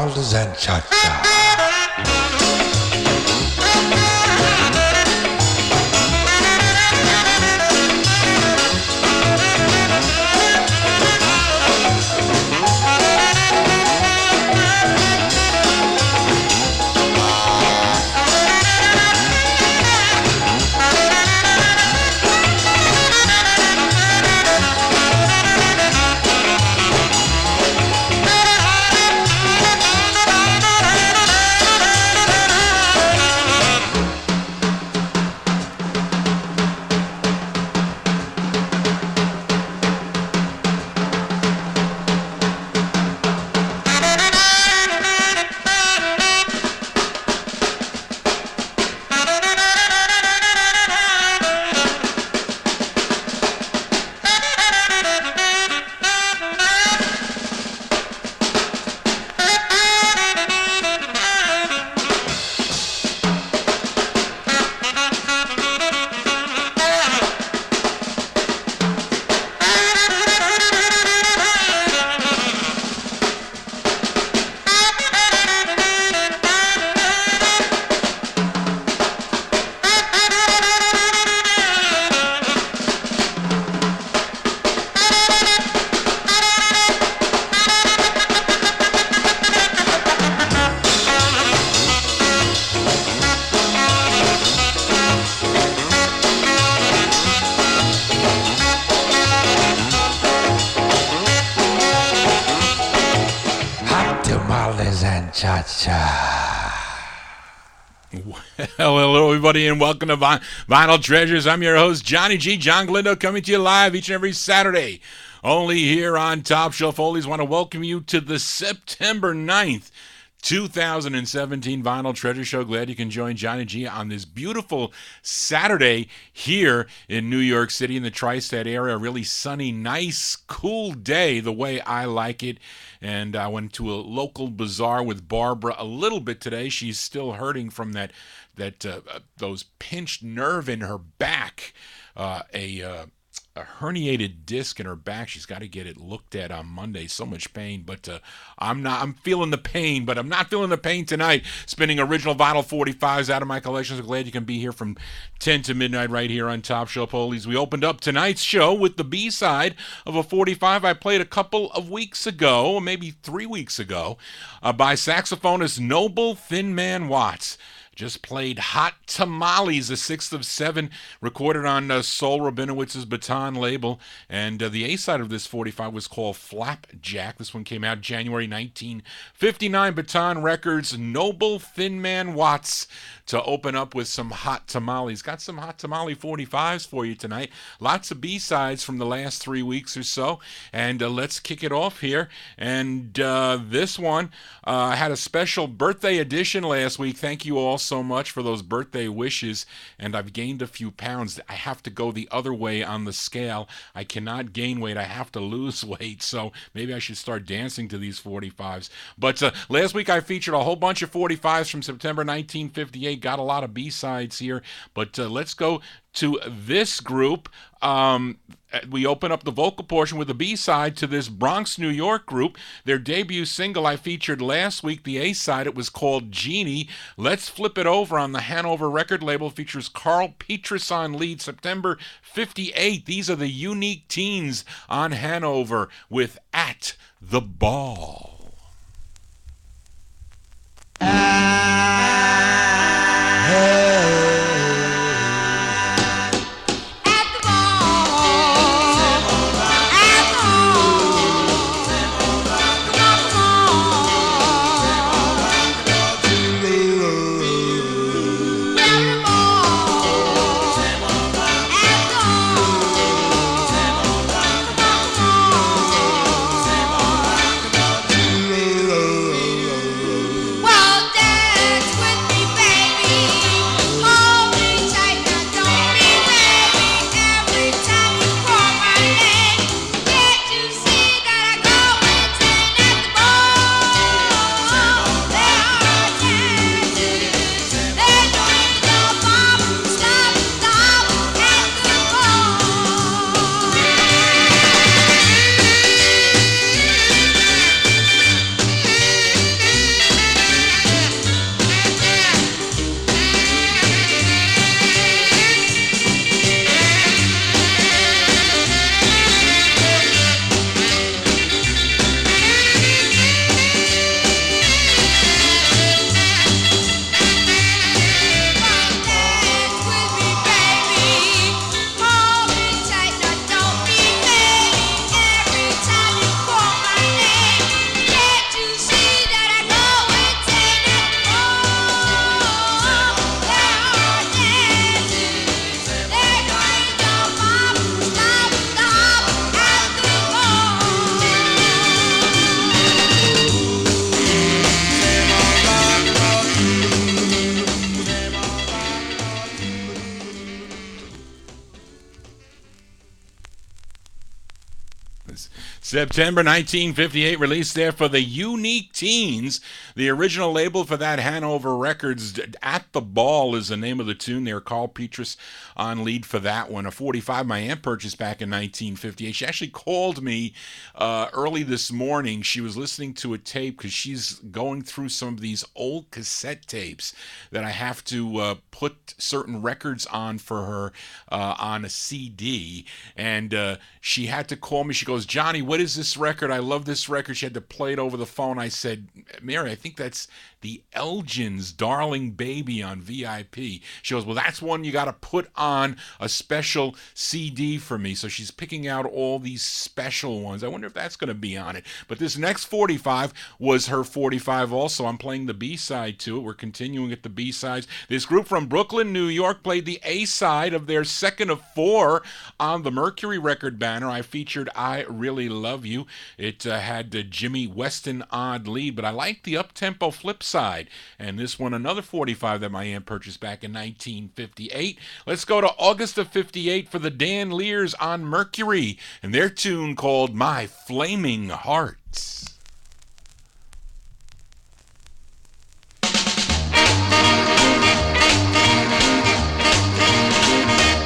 tamales and cha-cha. Well, hello, everybody, and welcome to Vinyl Treasures. I'm your host, Johnny G. John Galindo, coming to you live each and every Saturday, only here on Top Shelf Oldies. Want to welcome you to the September 9th, 2017 Vinyl Treasure Show. Glad you can join Johnny G on this beautiful Saturday here in New York City in the tri-state area. A really sunny, nice, cool day, the way I like it. And I went to a local bazaar with Barbara a little bit today. She's still hurting from those pinched nerve in her back, a herniated disc in her back. She's got to get it looked at on Monday. So much pain, but I'm feeling the pain, but I'm not feeling the pain tonight. Spinning original vinyl 45s out of my collection. So glad you can be here from 10 to midnight right here on Top Shelf Oldies. We opened up tonight's show with the B-side of a 45 I played a couple of weeks ago, or maybe 3 weeks ago, by saxophonist Noble Thin Man Watts. Just played Hot Tamales, the 6th of 7, recorded on Sol Rabinowitz's Baton label. And the A-side of this 45 was called Flapjack. This one came out January 1959. Baton Records, Noble Thin Man Watts, to open up with some Hot Tamales. Got some Hot Tamale 45s for you tonight. Lots of B-sides from the last 3 weeks or so. And let's kick it off here. And this one had a special birthday edition last week. Thank you all so much for those birthday wishes. And I've gained a few pounds. I have to go the other way on the scale. I cannot gain weight. I have to lose weight. So maybe I should start dancing to these 45s. But last week I featured a whole bunch of 45s from September 1958. Got a lot of B-sides here, but let's go to this group. We open up the vocal portion with a B-side to this Bronx, New York group. Their debut single I featured last week, the A-side, it was called Genie. Let's Flip It Over on the Hanover record label. Features Carl Petrus on lead, September 58. These are the Unique Teens on Hanover with At the Ball. September 1958, released there for the Unique Teens. The original label for that, Hanover Records. At the Ball is the name of the tune there. Carl Petrus on lead for that one. A 45 my aunt purchased back in 1958. She actually called me early this morning. She was listening to a tape because she's going through some of these old cassette tapes that I have to put certain records on for her on a CD. And she had to call me. She goes, Johnny, what is this record? I love this record. She had to play it over the phone. I said, Mary, I think that's the Elgin's Darling Baby on VIP. She goes, well, that's one you got to put on a special CD for me. So she's picking out all these special ones. I wonder if that's going to be on it. But this next 45 was her 45 also. I'm playing the B-side to it. We're continuing at the B-sides. This group from Brooklyn, New York played the A-side of their second of four on the Mercury record banner. I featured I Really Love You. It had Jimmy Weston on lead, but I like the up-tempo flip side. And this one, another 45 that my aunt purchased back in 1958. Let's go to August of 58 for the Dan Lears on Mercury and their tune called My Flaming Heart.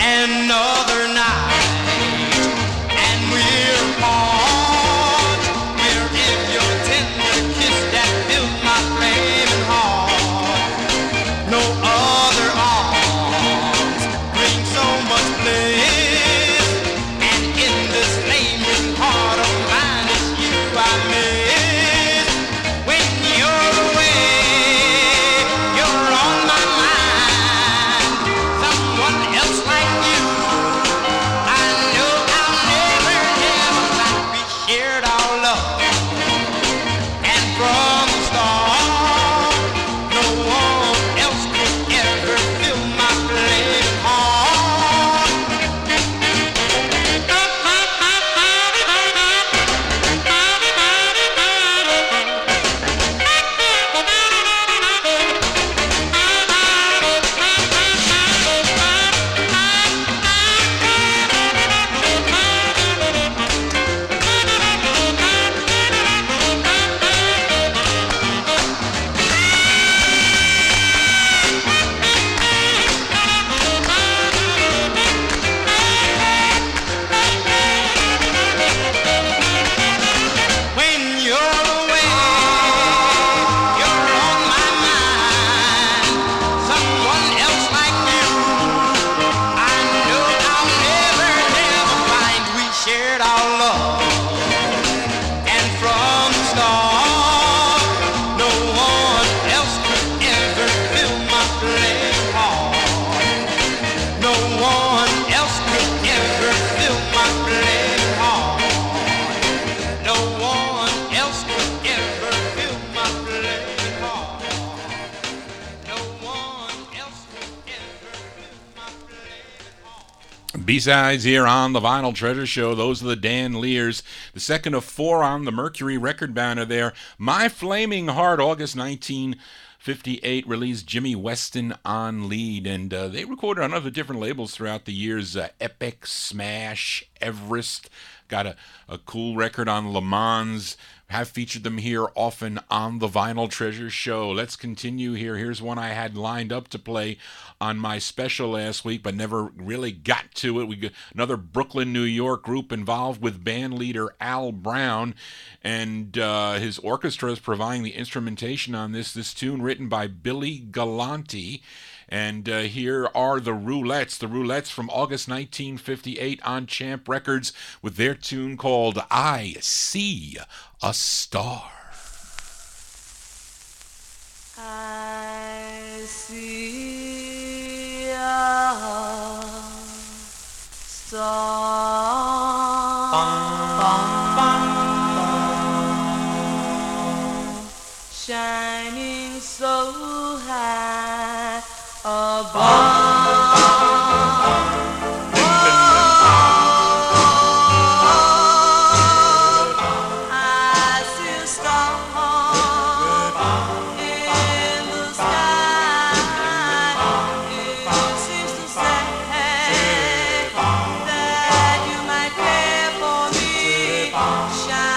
Another night, and we're apart. Where is your tender kiss that fills my flaming heart? No other arms bring so much bliss, and in this flaming heart of mine, it's you I miss. When you're away, you're on my mind. Someone else like you. Shared our love, and from the start, no one else could ever fill my flaming heart. When you're away, you're on my mind. Someone else like you, I know I'll never, never find. We shared our love, and from the start, no one else could ever fill my flaming heart. No one else could ever fill my flaming heart. No one else could ever fill my flaming heart. No one else could ever fill my flaming heart. B-sides here on the Vinyl Treasure Show. Those are the Dan Lears. The second of four on the Mercury record banner there. My Flaming Heart, August 1958, released Jimmy Weston on lead. And they recorded on other different labels throughout the years. Epic, Smash, Everest. Got a cool record on Le Mans. Have featured them here often on the Vinyl Treasure Show. Let's continue here. Here's one I had lined up to play on my special last week, but never really got to it. We got another Brooklyn, New York group involved with band leader Al Brown, and his orchestra is providing the instrumentation on this tune written by Billy Galante. And here are the Roulettes from August 1958 on Champ Records with their tune called I See a Star. I see a star shining so high above. Shine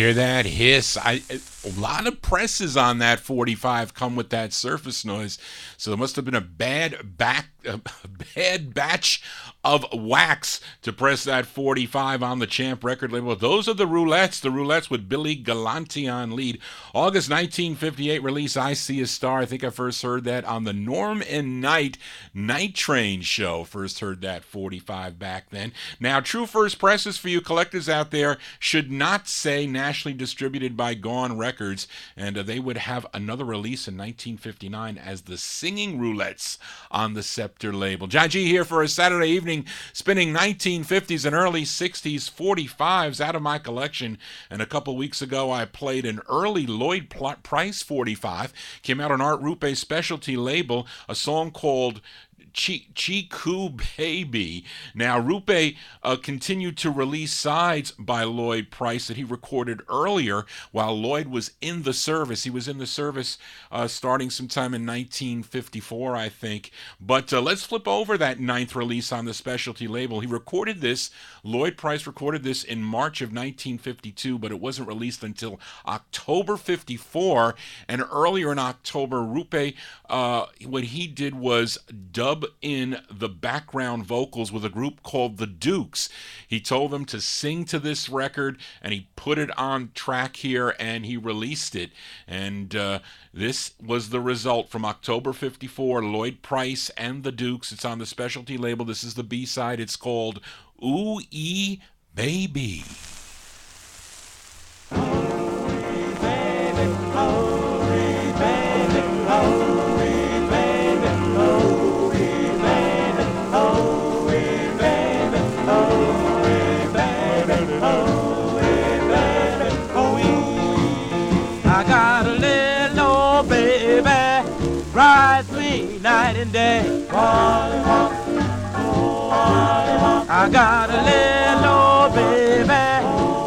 Hear that hiss? A lot of presses on that 45 come with that surface noise, so there must have been a bad batch of wax to press that 45 on the Champ record label. Those are the Roulettes with Billy Galante on lead. August 1958 release, I See a Star. I think I first heard that on the Norm and Knight Night Train show. First heard that 45 back then. Now, true first presses for you collectors out there should not say nationally distributed by Gone Records, and they would have another release in 1959 as the Singing Roulettes on the Scepter label. John G here for a Saturday evening, spinning 1950s and early 60s 45s out of my collection. And a couple weeks ago, I played an early Lloyd Price 45. Came out on Art Rupe's specialty label, a song called Chiku Baby. Now, Rupe continued to release sides by Lloyd Price that he recorded earlier while Lloyd was in the service. He was in the service starting sometime in 1954, I think. But let's flip over that ninth release on the specialty label. He recorded this, Lloyd Price recorded this in March of 1952, but it wasn't released until October 54. And earlier in October, Rupe, what he did was dub in the background vocals with a group called the Dukes. He told them to sing to this record, and he put it on track here, and he released it. And this was the result from October 54, Lloyd Price and the Dukes. It's on the specialty label. This is the B-side. It's called Ooh-Ee Baby. Ooh-Ee baby, ooh-Ee baby, ooh-Ee baby, ooh-Ee baby, ooh-Ee baby, ooh-Ee baby, ooh-Ee baby, ooh-Ee. I got a little old baby, rides me night and day. I got a little old baby,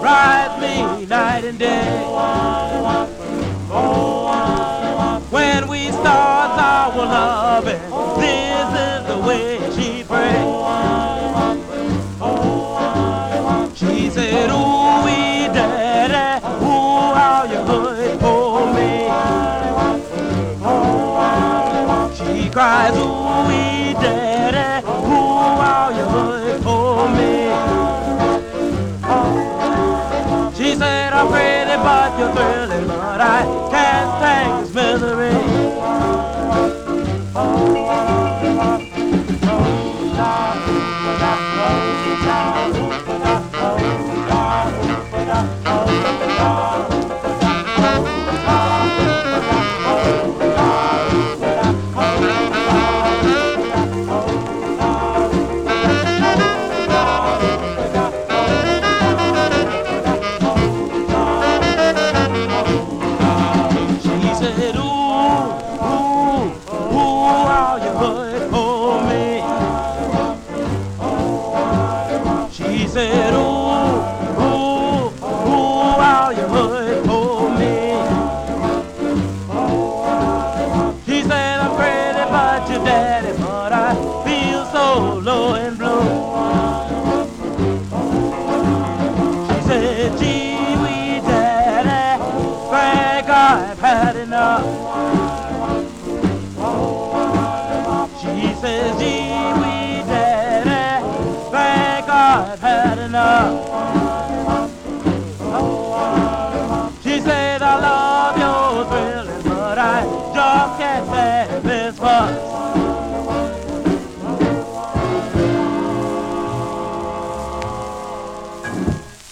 rides me night and day. When we start our loving, this is the way she prays. She said, ooh-wee daddy, ooh, how you good for me. She cries, ooh-wee daddy, ooh, how you good for me. She said, I'm pretty but you're thrilling, but I can't stand this misery. She said, I love your thrilling, but I just can't stand this fuss.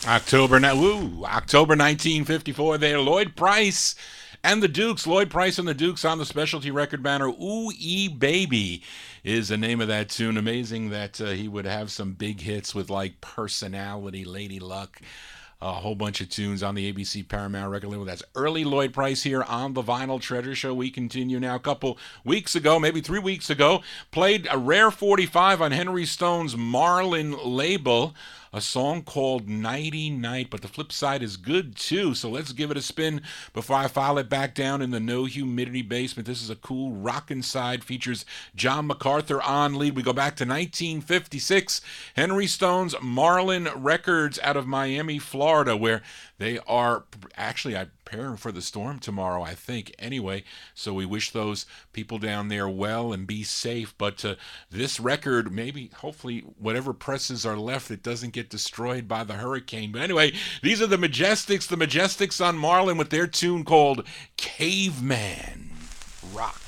October 1954 there, Lloyd Price and the Dukes. Lloyd Price and the Dukes on the specialty record banner. Ooh-Ee Baby is the name of that tune. Amazing that he would have some big hits with like Personality, Lady Luck, a whole bunch of tunes on the ABC Paramount record label. That's early Lloyd Price here on the Vinyl Treasure Show. We continue now. A couple weeks ago, maybe 3 weeks ago, played a rare 45 on Henry Stone's Marlin label, a song called Nighty Night, but the flip side is good too, so let's give it a spin before I file it back down in the no humidity basement. This is a cool rockin' side, features John MacArthur on lead. We go back to 1956, Henry Stone's Marlin Records out of Miami, Florida, where They are actually preparing for the storm tomorrow, I think, anyway. So we wish those people down there well and be safe. But this record, maybe, hopefully, whatever presses are left, it doesn't get destroyed by the hurricane. But anyway, these are the Majestics on Marlin with their tune called Caveman Rock.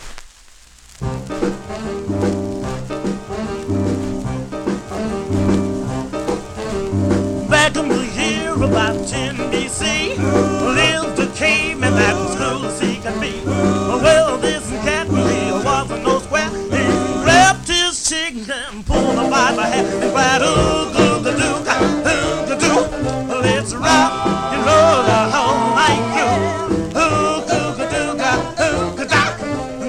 Back in the year about 10 BC, lived a caveman that was cool as he could be. Well, this cat really wasn't no square. He grabbed his chicken and pulled him by the hair and cried, ooh-goo-ga-doo-ga, let's rock and roll the whole night through. Ooh-goo-ga-doo-ga, ooh-ga-dock,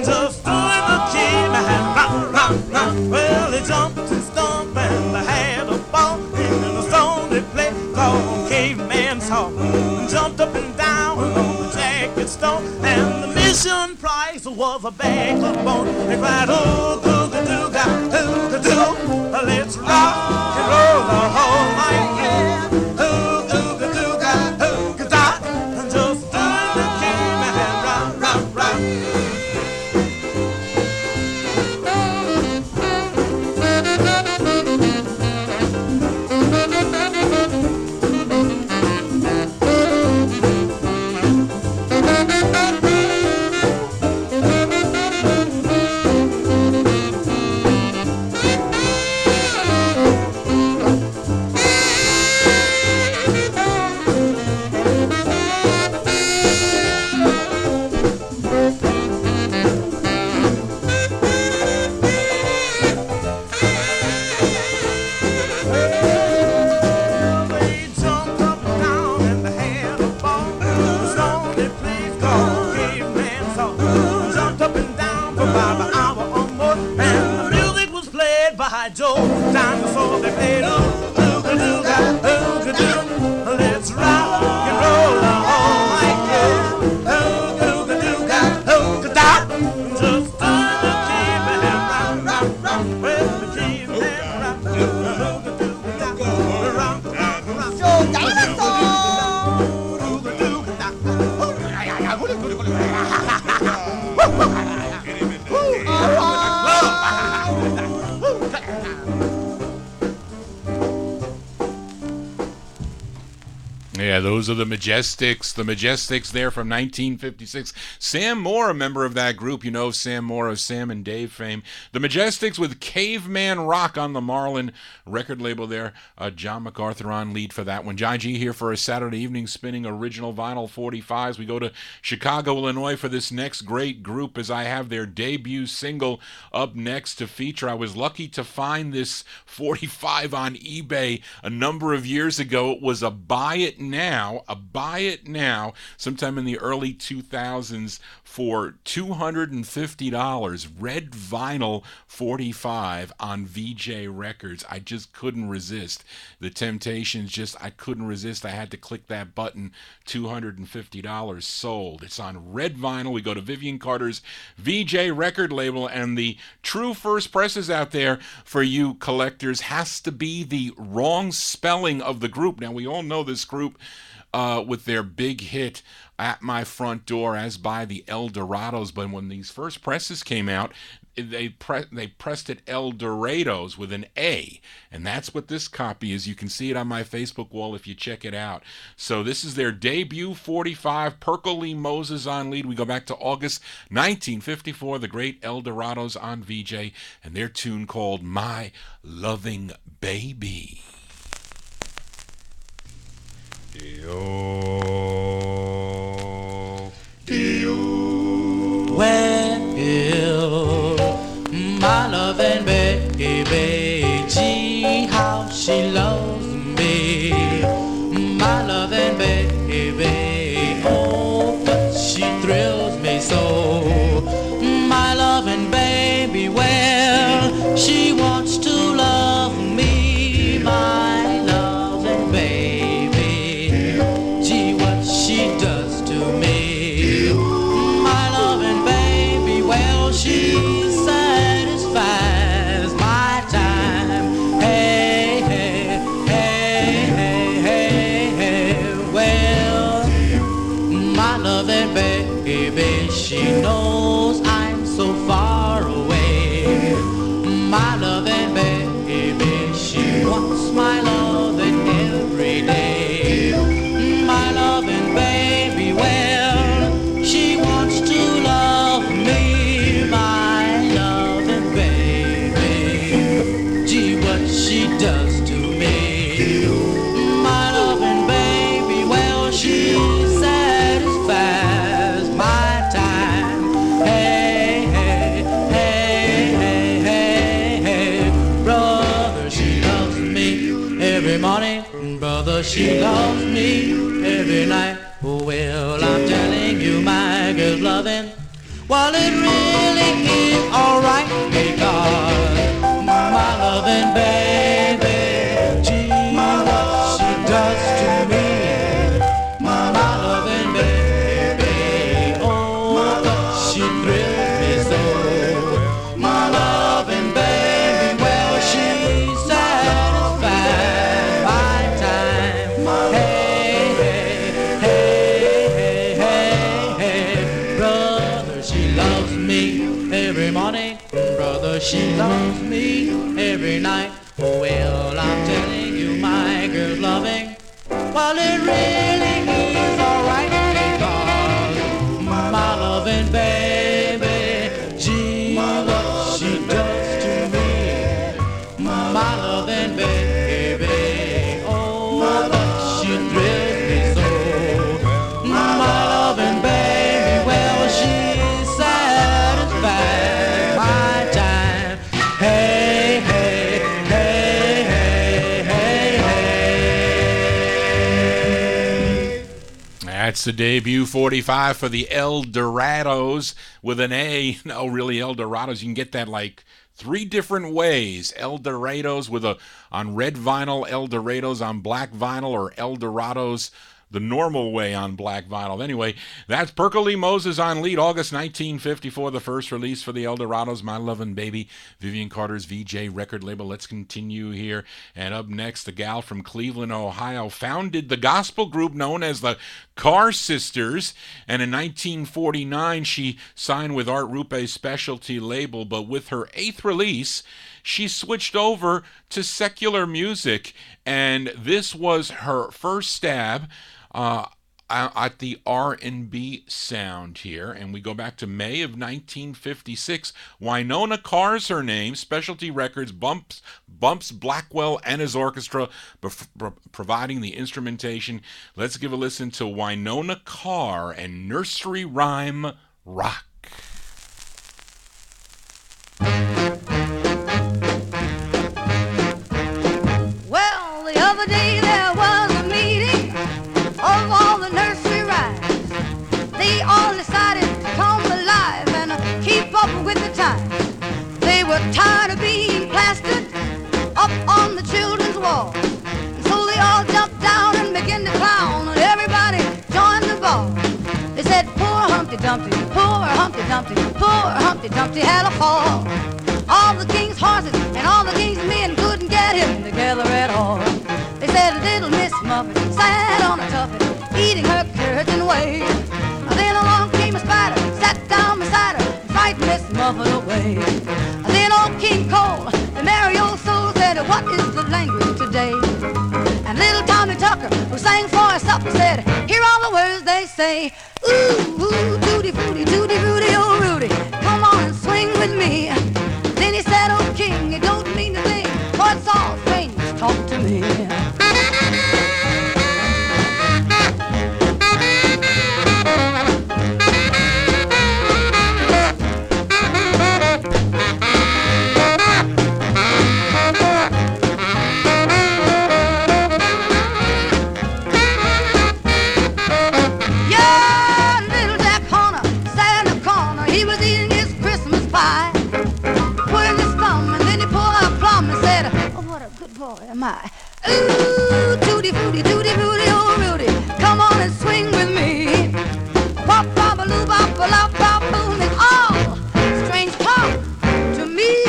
just doing the caveman rock, rock, rock. Well, he jumped and stomped and had a ball in the song they played called Caveman's Hall. Jumped up and down on the jacket stone, and the mission prize was a bag of bone. They cried, oh, ooga-dooga, ooga-doo, let's rock and roll the whole night through. Ooga-dooga, ooga-dock, just doing the caveman rock, rock, rock. Joe, dinosaur, they played ooga-dooga, ooga-doo. Let's rock and roll the whole night through. Ooga-dooga, ooga-dock, just doing the caveman rock, rock, rock. Well, the caveman rock, ooga-dooga, rock, rock, rock. Joe, dinosaur, ooga-dooga-dock. Yeah, those are the Majestics. The Majestics there from 1956. Sam Moore, a member of that group. You know Sam Moore of Sam and Dave fame. The Majestics with Caveman Rock on the Marlin record label there. John MacArthur on lead for that one. John G here for a Saturday evening spinning original vinyl 45s. We go to Chicago, Illinois for this next great group as I have their debut single up next to feature. I was lucky to find this 45 on eBay a number of years ago. It was a buy it now, sometime in the early 2000s for $250, red vinyl 45 on VJ Records. I just couldn't resist the temptations. I couldn't resist. I had to click that button. $250 sold. It's on red vinyl. We go to Vivian Carter's VJ record label, and the true first presses out there for you collectors has to be the wrong spelling of the group. Now, we all know this group with their big hit At My Front Door, as by the El Dorados, but when these first presses came out, they pressed it El Dorados with an A, and that's what this copy is. You can see it on my Facebook wall if you check it out. So this is their debut 45, Perkle Lee Moses on lead. We go back to August 1954, the great El Dorados on VJ, and their tune called My Loving Baby. Well, my loving baby, gee, how she loves me. My loving baby, oh, but she thrills me so. My loving baby, well, she wants to love me. My loving baby, gee, what she does to me. My loving baby, well, she satisfies my time. Hey, hey, hey. brother, she loves me every night. Oh, well, I'm telling you, my girl's loving. Well, it really is alright because my loving baby, gee, what she does to me. My loving baby, oh, what she thrills me so. My loving baby, well, she satisfies my time. Hey, hey, hey, hey, hey, brother, she loves me every morning. Brother, she loves me every night. Well, I'm telling you, my girl's loving. Well, it really is alright because my loving baby, gee, what she does to me. My loving baby, oh, what she thrills me so. My loving baby, well, she satisfies my time. Hey, hey, hey, hey, hey, hey. That's the debut 45 for the El Dorados with an A. No, really, El Dorados. You can get that like 3 different ways. El Dorados with on red vinyl, El Dorados on black vinyl, or El Dorados the normal way on black vinyl. Anyway, that's Perkle Moses on lead. August 1954, the first release for the El Dorados, My Lovin' Baby, Vivian Carter's VJ record label. Let's continue here. And up next, the gal from Cleveland, Ohio, founded the gospel group known as the Carr Sisters. And in 1949, she signed with Art Rupe's specialty label. But with her 8th release, she switched over to secular music. And this was her first stab at the R&B sound here. And we go back to May of 1956. Winona Carr's her name. Specialty Records, Bumps Blackwell and his orchestra providing the instrumentation. Let's give a listen to Winona Carr and Nursery Rhyme Rock. Well, the other day there was a meeting of all the nursery rhymes. They all decided to come alive and keep up with the times. They were tired of being plastered up on the children's wall. And so they all jumped down and began to clown, and everybody joined the ball. They said, poor Humpty Dumpty, poor Humpty Dumpty, poor Humpty Dumpty had a fall. All the king's horses and all the king's men couldn't get him together at all. They said little Miss Muffet sat on a tuffet, eating her carrots and whey. Then along came a spider, sat down beside her, and frightened Miss Muffet away. Then old King Cole, the merry old soul, said, what is the language today? And little Tommy Tucker, who sang for us supper, said, here are the words they say. Ooh, ooh, tutti frutti, oh Rudy, come on and swing with me. Then he said, oh King, it don't mean a thing, for it's all strangers talk to me. My. Ooh, tutti frutti, oh Rudy, come on and swing with me. Pop, bop, a loo, bop, a lop, bop, boom, it's all strange talk to me.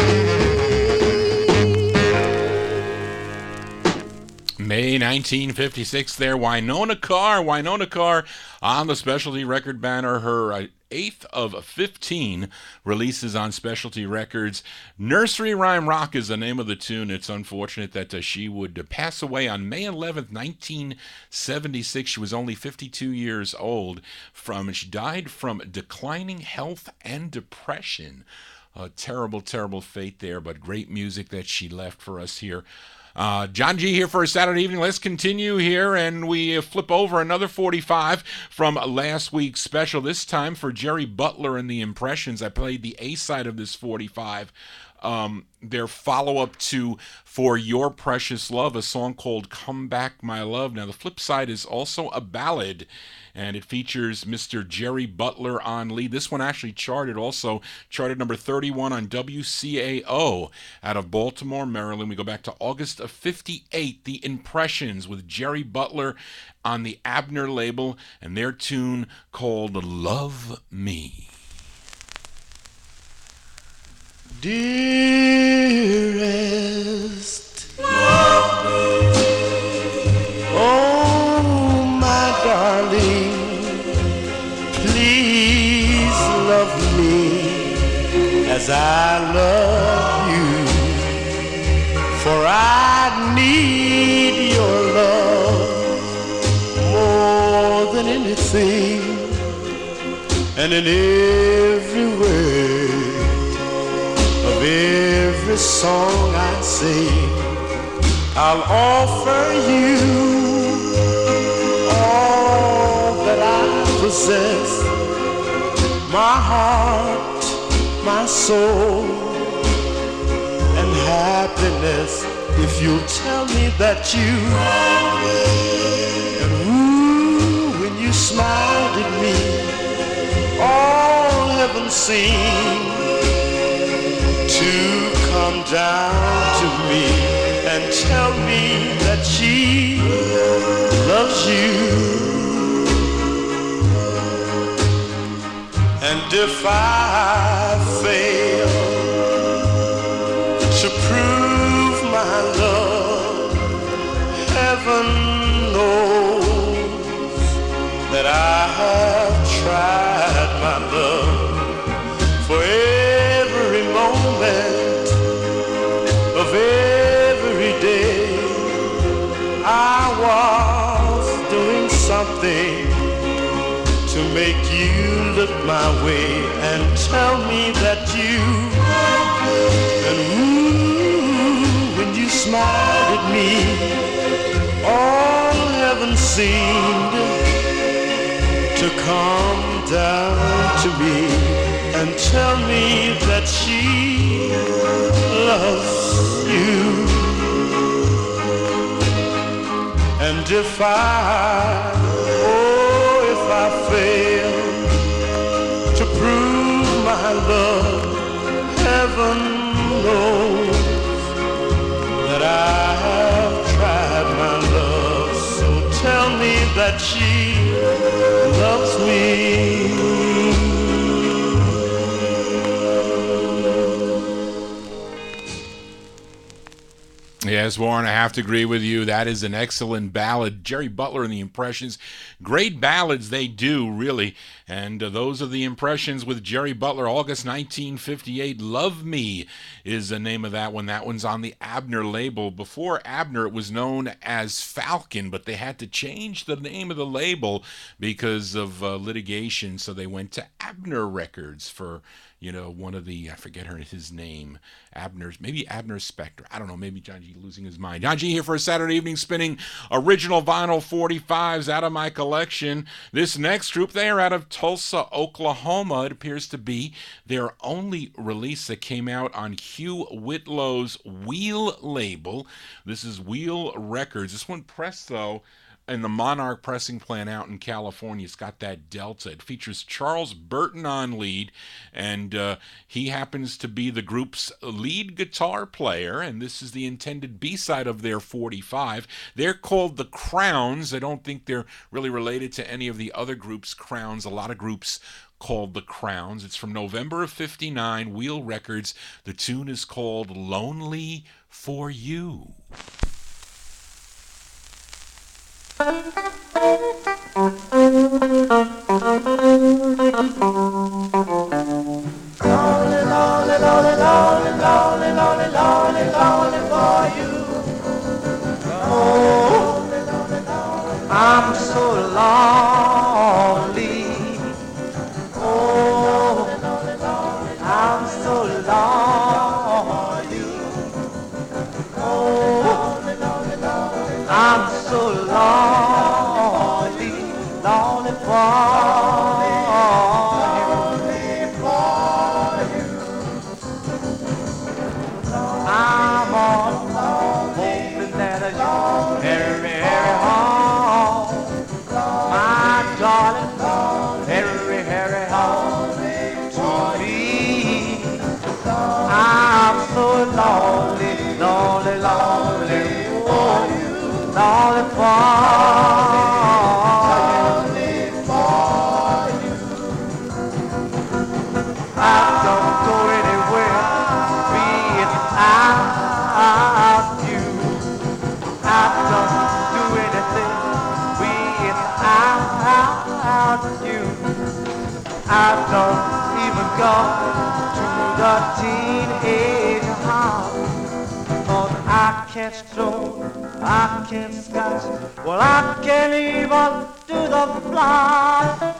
May 1956 there, Winona Carr on the specialty record banner, her 8th of 15 releases on specialty records. Nursery Rhyme Rock is the name of the tune. It's unfortunate that she would pass away on May 11th, 1976. She was only 52 years old. She died from declining health and depression. A terrible, terrible fate there, but great music that she left for us here John G here for a Saturday evening. Let's continue here, and we flip over another 45 from last week's special. This time for Jerry Butler and the Impressions. I played the A side of this 45. Their follow-up to For Your Precious Love, a song called Come Back My Love. Now, the flip side is also a ballad, and it features Mr. Jerry Butler on lead. This one actually charted number 31 on WCAO out of Baltimore, Maryland. We go back to August of 58, The Impressions with Jerry Butler on the Abner label, and their tune called Love Me. Dearest, oh my darling, please love me as I love you, for I need your love more than anything, and in every way of every song I sing, I'll offer you all that I possess, my heart, my soul, and happiness, if you'll tell me that you and ooh, when you smiled at me, all heaven seemed to come down to me and tell me that she loves you. And if I fail to prove my love, heaven knows that I have tried my love for every moment of every day. I was doing something to make you look my way and tell me that you and ooh, when you smiled at me, all heaven seemed to come down to me and tell me that she loves you. And if I fail to prove my love, heaven knows that I have tried my love. So tell me that she loves me. Yes, Warren, I have to agree with you. That is an excellent ballad. Jerry Butler and the Impressions. Great ballads they do, really. And those are the Impressions with Jerry Butler, August 1958. Love Me is the name of that one. That one's on the Abner label. Before Abner, it was known as Falcon, but they had to change the name of the label because of litigation. So they went to Abner Records for, one of the, I forget his name, Abner Spector. I don't know, maybe John G losing his mind. John G here for a Saturday evening spinning original vinyl 45s out of my collection. This next group, they are out of Tulsa, Oklahoma. It appears to be their only release that came out on Hugh Whitlow's Wheel label. This is Wheel Records. This one pressed, though, in the Monarch pressing plant out in California. It's got that Delta. It features Charles Burton on lead, and he happens to be the group's lead guitar player, and this is the intended B-side of their 45. They're called the Crowns. I don't think they're really related to any of the other groups' crowns. A lot of groups called the Crowns. It's from November of 59, Wheel Records. The tune is called Lonely for You. Lonely, lonely, lonely, lonely, lonely, lonely, lonely, lonely for you. Oh, I'm so lonely. Oh, I'm so lonely for you. Oh. don't even go to the teenage house. 'Cause I can't stroke, I can't scratch, well I can't even do the fly.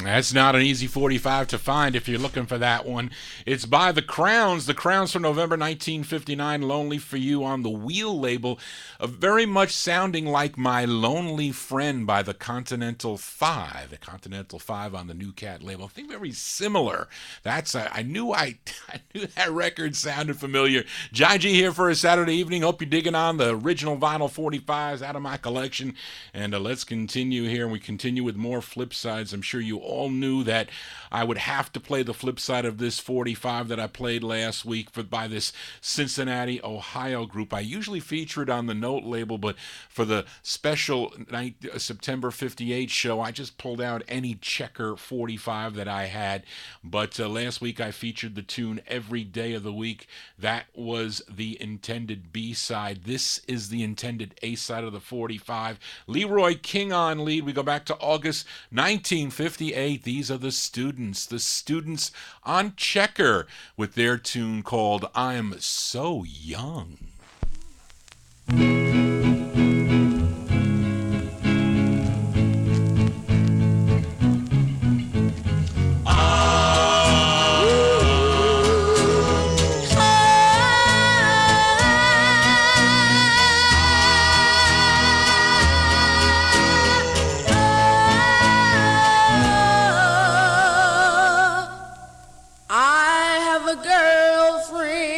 That's not an easy 45 to find if you're looking for that one. It's by The Crowns. The Crowns from November 1959, Lonely for You on the Wheel label. Very much sounding like My Lonely Friend by the Continental Five. The Continental Five on the New Cat label. I think very similar. I knew that record sounded familiar. Johnny G here for a Saturday evening. Hope you're digging on the original vinyl 45s out of my collection. And let's continue here. And we continue with more flip sides. I'm sure you all knew that I would have to play the flip side of this 45 that I played last week by this Cincinnati, Ohio group. I usually feature it on the Note label, but for the special September 58 show, I just pulled out any checker 45 that I had. But last week I featured the tune Every Day of the Week. That was the intended B-side. This is the intended A-side of the 45. Leroy King on lead. We go back to August 1958. These are the Students on checker with their tune called I'm So Young. I have a girlfriend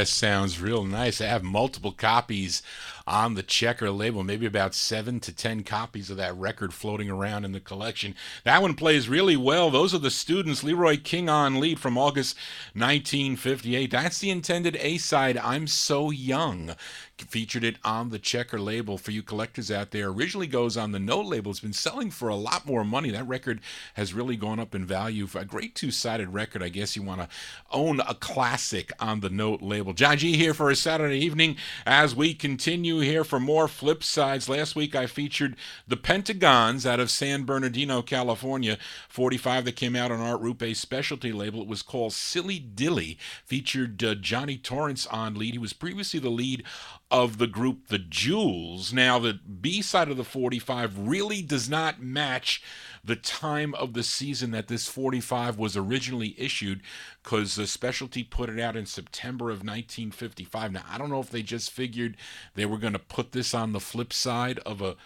that sounds real nice. I have multiple copies on the Checker label, maybe about 7 to 10 copies of that record floating around in the collection. That one plays really well. Those are the Students, Leroy King on lead from August 1958. That's the intended A-side, I'm So Young. Featured it on the Checker label. For you collectors out there, originally goes on the Note label. It's been selling for a lot more money. That record has really gone up in value. For a great two-sided record, I guess you want to own a classic on the Note label. John G here for a Saturday evening as we continue here for more flip sides. Last week I featured the Pentagons out of San Bernardino, California. 45 that came out on Art Rupe's specialty label. It was called Silly Dilly. Featured Johnny Torrance on lead. He was previously the lead of the group The Jewels. Now, the B-side of the 45 really does not match the time of the season that this 45 was originally issued, because the specialty put it out in September of 1955. Now, I don't know if they just figured they were going to put this on the flip side of a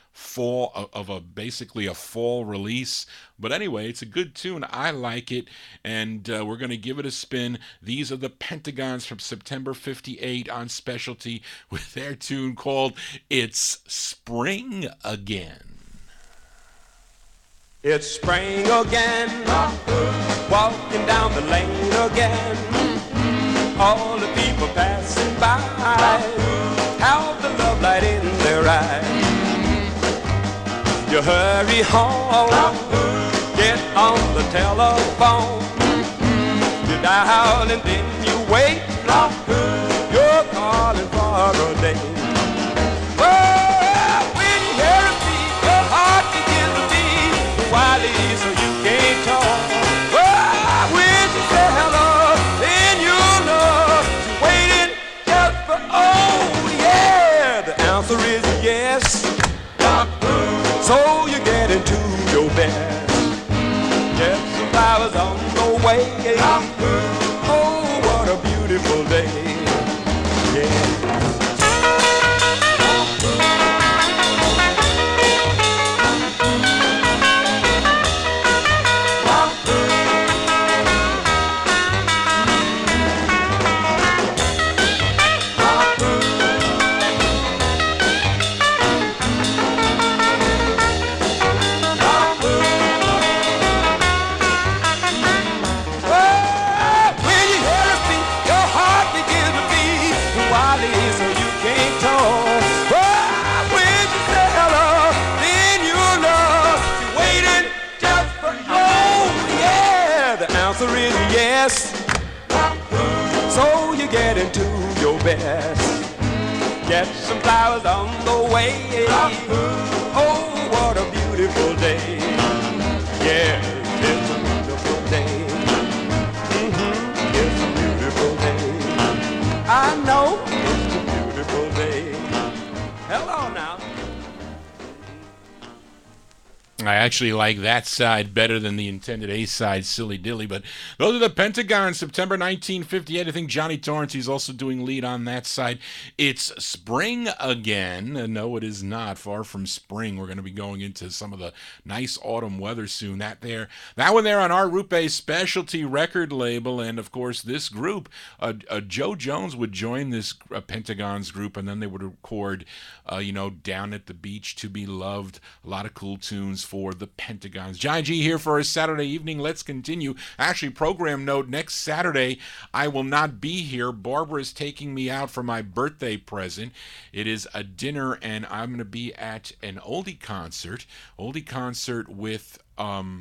basically a fall release. But anyway, it's a good tune. I like it, and we're going to give it a spin. These are the Pentagons from September 58 on specialty with their tune called It's Spring Again. It's spring again, walking down the lane again. All the people passing by have the love light in their eyes. You hurry home, get on the telephone. You dial and then you wait. You're calling for a day. Well, when you hear a beat, your heart begins to beat wildly, so you can't talk. Well, when you say hello, then you know you're waiting just for, oh yeah. The answer is yes. So you get into your bed. Get some flowers on the way. Oh, what a beautiful day. Yeah. So you get into your best. Get some flowers on the way. Oh, what a beautiful day. Yeah, it's a wonderful day. It's a beautiful day. I know it's a beautiful day. Hello now. I actually like that side better than the intended A-side, Silly Dilly. But those are the Pentagons, September 1958. I think Johnny Torrance, he's also doing lead on that side. It's spring again. No, it is not. Far from spring. We're going to be going into some of the nice autumn weather soon. That one there on Art Rupe's specialty record label. And, of course, this group, Joe Jones would join this Pentagons group, and then they would record, Down at the Beach, To Be Loved, a lot of cool tunes for the Pentagons. Johnny G here for a Saturday evening. Let's continue. Actually, program note, next Saturday, I will not be here. Barbara is taking me out for my birthday present. It is a dinner, and I'm going to be at an oldie concert with, the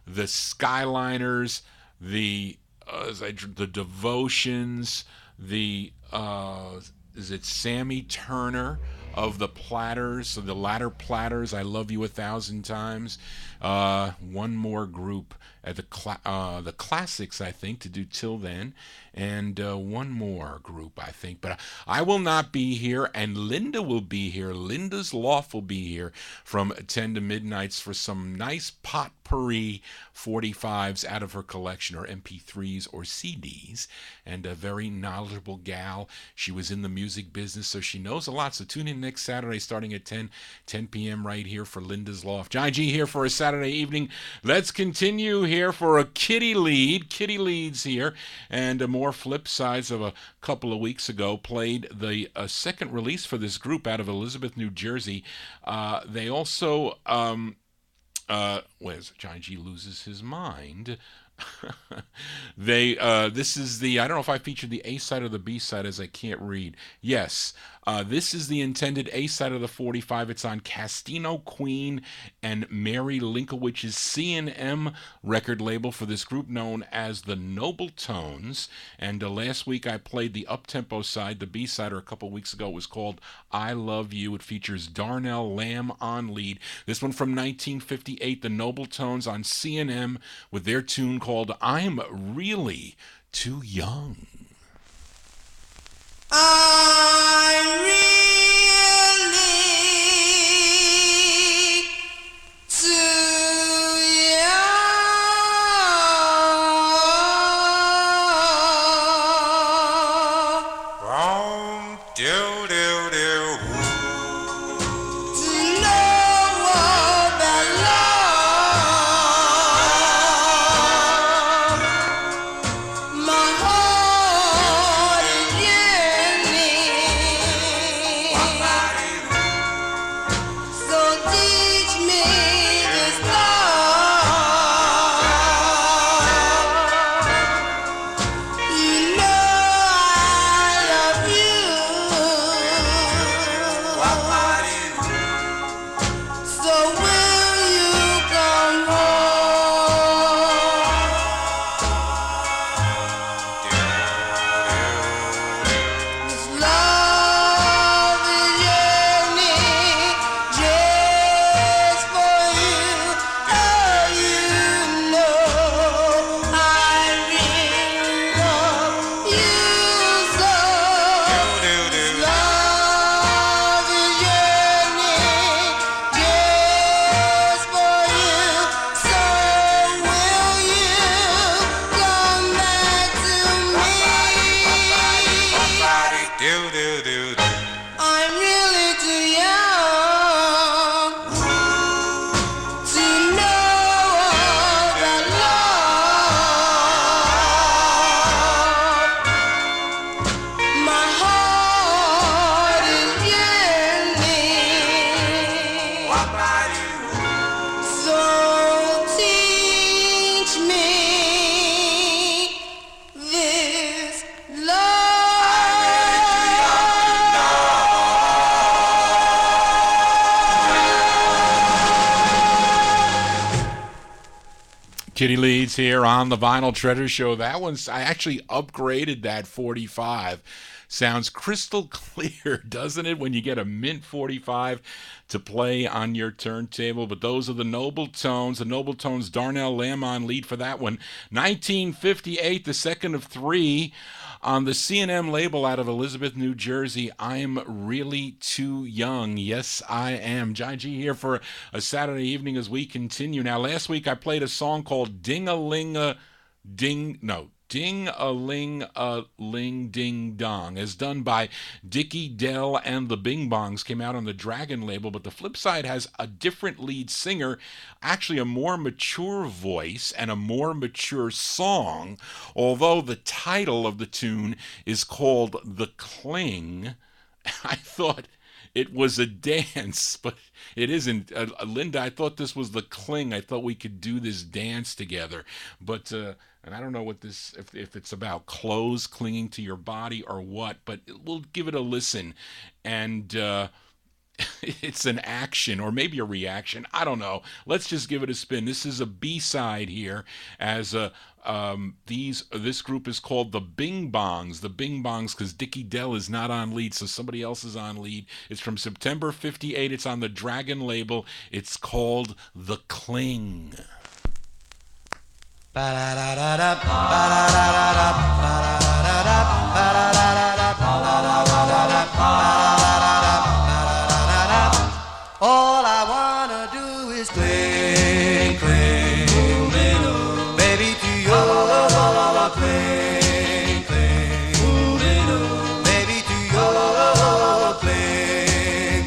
Skyliners, the Devotions, is it Sammy Turner of the Platters, of the Latter Platters, I Love You 1,000 Times. One more group at the Classics, I think, to do Till Then, and one more group, I think. But I will not be here, and Linda will be here. Linda's Loft will be here from 10 to midnights for some nice potpourri 45s out of her collection, or MP3s or CDs, and a very knowledgeable gal. She was in the music business, so she knows a lot. So tune in next Saturday starting at 10 p.m. right here for Linda's Loft. Johnny G here for a Saturday evening. Let's continue here for a Kitty Lead. Kitty Leads here, and more flip sides of a couple of weeks ago played the second release for this group out of Elizabeth, New Jersey. They also, where's Johnny G loses his mind? This is the, I don't know if I featured the A side or the B side as I can't read. Yes, this is the intended A side of the 45. It's on Castino Queen and Mary Linkowich's C&M record label for this group known as the Noble Tones. And last week I played the up-tempo side, the B side, or a couple weeks ago. It was called I Love You. It features Darnell Lamb on lead. This one from 1958, the Noble Tones on C&M with their tune called I'm Really Too Young. I'm really too young to know about love. My heart is yearning, so teach me this love. You know I love you, so will you come home? This love is yearning just for you. Oh, you know I really love you so. This love is yearning just for you. So will you come back to me? I'm really too young to know about love. My heart is yearning, so teach me this love. Kitty Leads here on the Vinyl Treasure Show. That one's, I actually upgraded that 45. Sounds crystal clear, doesn't it, when you get a mint 45 to play on your turntable? But those are the Noble Tones. The Noble Tones, Darnell Lamb on lead for that one. 1958, the second of three on the C&M label out of Elizabeth, New Jersey. I'm Really Too Young. Yes, I am. Johnny G here for a Saturday evening as we continue. Now, last week I played a song called Ding-a-ling-a-Ding, no, Ding-a-ling-a-ling Ding Dong, as done by Dickie Dell and the Bing Bongs. Came out on the Dragon label, but the flip side has a different lead singer, actually a more mature voice and a more mature song, although the title of the tune is called The Cling. I thought it was a dance, but it isn't. Linda, I thought this was The Cling. I thought we could do this dance together, but and I don't know what this, if it's about clothes clinging to your body or what, but we'll give it a listen. And it's an action or maybe a reaction. I don't know. Let's just give it a spin. This is a B-side here, as this group is called the Bing Bongs. The Bing Bongs, because Dickie Dell is not on lead, so somebody else is on lead. It's from September 58. It's on the Dragon label. It's called The Cling. All I wanna do is cling, cling, baby, to your cling, cling, baby, to your cling,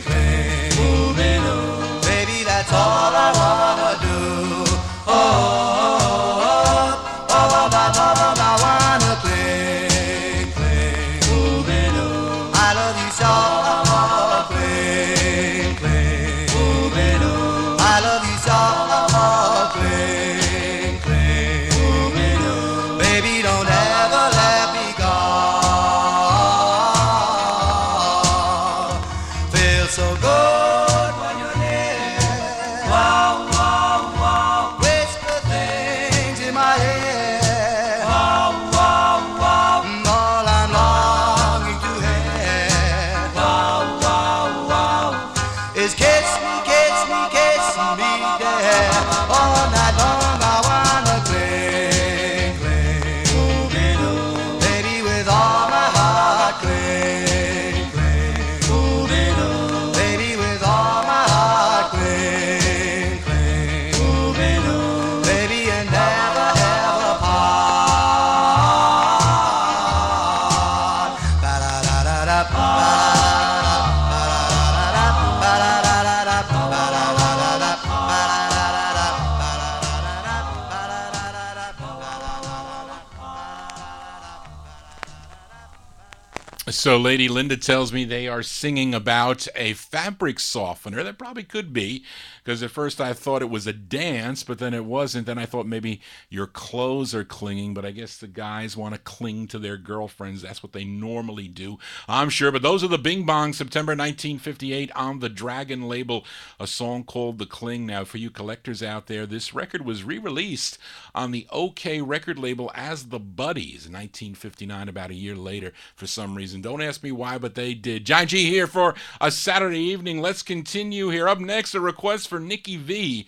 So Lady Linda tells me they are singing about a fabric softener. That probably could be, because at first I thought it was a dance, but then it wasn't. Then I thought maybe your clothes are clinging, but I guess the guys want to cling to their girlfriends. That's what they normally do, I'm sure. But those are the Bing Bong, September 1958, on the Dragon label, a song called The Cling. Now, for you collectors out there, this record was re-released on the OK record label as The Buddies in 1959, about a year later, for some reason. Don't ask me why, but they did. John G here for a Saturday evening. Let's continue here. Up next, a request for Nikki V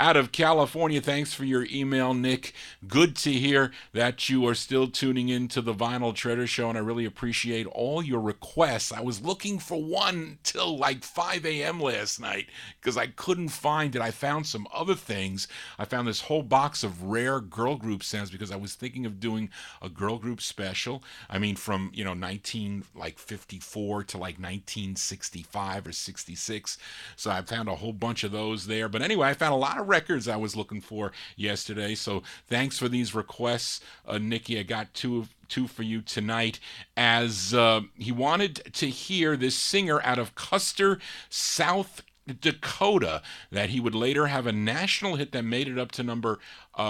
out of California. Thanks for your email, Nick. Good to hear that you are still tuning in to the Vinyl Treasure Show, and I really appreciate all your requests. I was looking for one till like 5 a.m. last night because I couldn't find it. I found some other things. I found this whole box of rare girl group sounds because I was thinking of doing a girl group special. I mean, from 1954 to like 1965 or 66. So I found a whole bunch of those there. But anyway, I found a lot of records I was looking for yesterday. So thanks for these requests, Nikki. I got two for you tonight, as he wanted to hear this singer out of Custer, South Dakota, that he would later have a national hit that made it up to number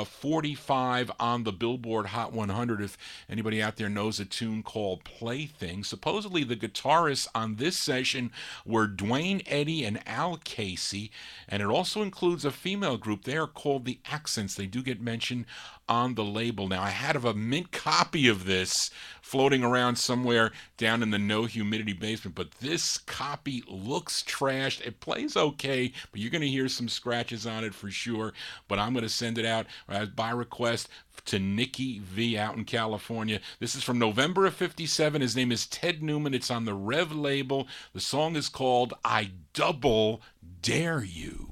45 on the Billboard Hot 100. If anybody out there knows a tune called Plaything. Supposedly the guitarists on this session were Dwayne Eddy and Al Casey, and it also includes a female group. They are called the Accents. They do get mentioned on the label. Now, I had a mint copy of this floating around somewhere down in the no humidity basement, but this copy looks trashed. It plays okay, but you're going to hear some scratches on it for sure. But I'm going to send it out by request to Nikki V out in California. This is from November of 57. His name is Ted Newman. It's on the Rev label. The song is called I Double Dare You.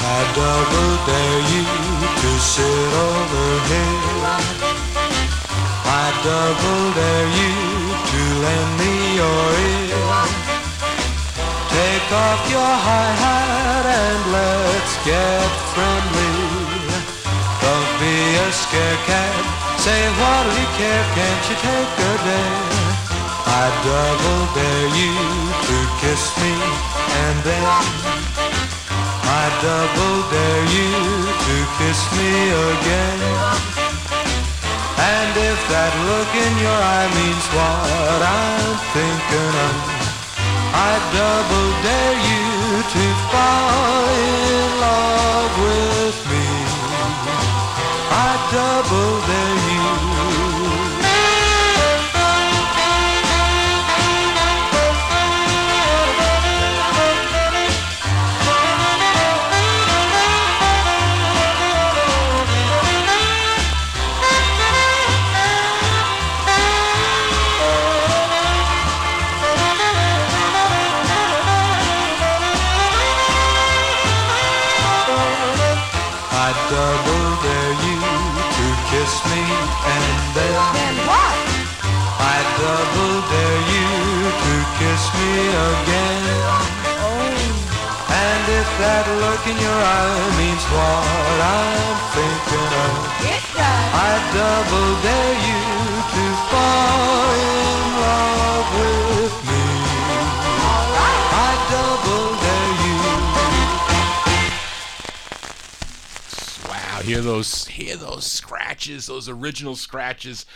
I double dare you to sit over here. I double dare you to lend me your ear. Take off your high hat and let's get friendly. Don't be a scare cat. Say what'll you care? Can't you take a dare? I double dare you to kiss me and then I double dare you to kiss me again. And if that look in your eye means what I'm thinking of, I double dare you to fall in love with me. I double dare you. I double dare you to kiss me and then what? I double dare you to kiss me again. Oh. And if that look in your eye means what I'm thinking of, It does. I double dare you to fall in love with me. All right. I double dare you. Wow, hear those scratches, those original scratches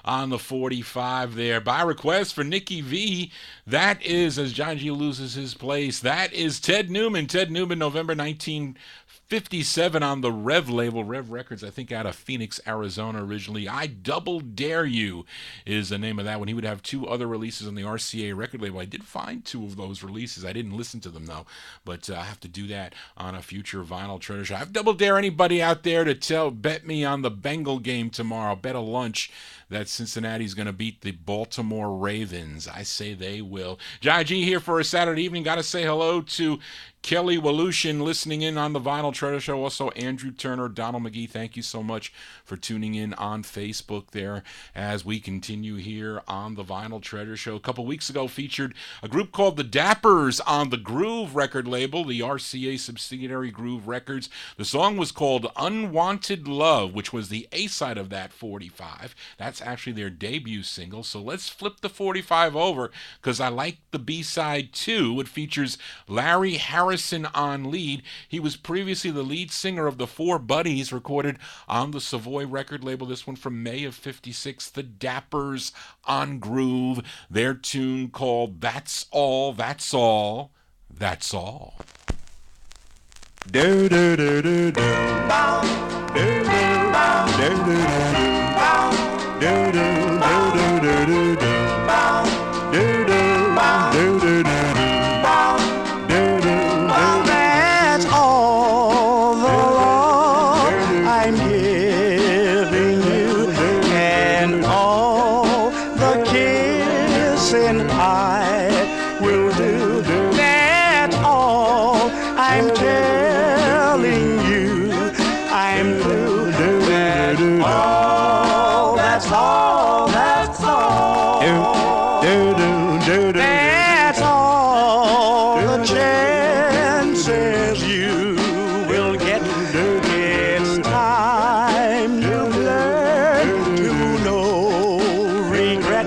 on the 45 there. By request for Nikki V, that is, as John G loses his place, that is Ted Newman. Ted Newman, November 1957 on the Rev label, Rev Records, I think out of Phoenix, Arizona originally. I Double Dare You is the name of that one. He would have two other releases on the RCA record label. I did find two of those releases. I didn't listen to them though, but I have to do that on a future Vinyl Treasure Show. I've double dare anybody out there to bet me on the Bengal game tomorrow. Bet a lunch that Cincinnati's going to beat the Baltimore Ravens. I say they will. John G here for a Saturday evening. Got to say hello to Kelly Walushin listening in on the Vinyl Treasure Show. Also, Andrew Turner, Donald McGee, thank you so much for tuning in on Facebook there as we continue here on the Vinyl Treasure Show. A couple weeks ago featured a group called the Dappers on the Groove record label, the RCA subsidiary Groove Records. The song was called Unwanted Love, which was the A-side of that 45. That's actually their debut single. So let's flip the 45 over because I like the B-side too. It features Larry Harrison on lead. He was previously the lead singer of the Four Buddies, recorded on the Savoy record label. This one from May of 56, the Dappers on Groove. Their tune called That's All, That's All, That's All. Do do do do do. Do do do do do do. Do do do do do do. Do do do do do do. That's all the love I'm giving you, and all the kissing I will do. That's all I'm telling you. I'm through. That's all. That's all. That's all. That's all the chances you will get. It's time you learn to know regret.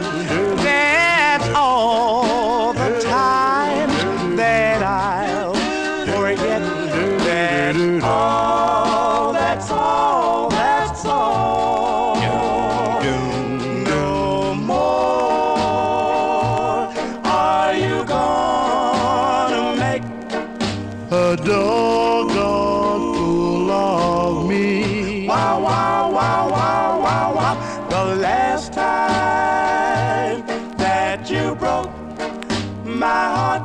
That's all the times that I'll forget. That's all, that's all, that's all. No more are you gonna make a doggone fool of me. Wow, wow, wow, wow, wow, wow. The last time that you broke my heart,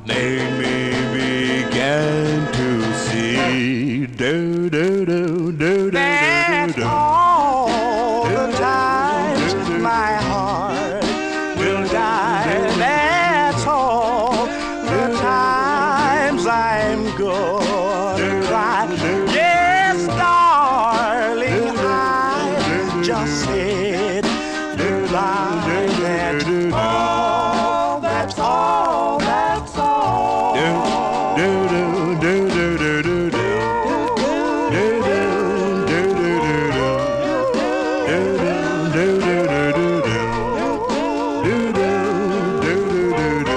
Made me begin to see. Do do do do do that's do do. all the times my heart will die. That's all the times I'm gonna cry. Yes, darling, I just said goodbye. That's all, that's all, that's all. Do do do do do do do. Do do do do do do. Do do do do do do. Do do do do do do.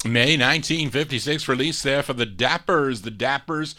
May 1956 release there for the Dappers. The Dappers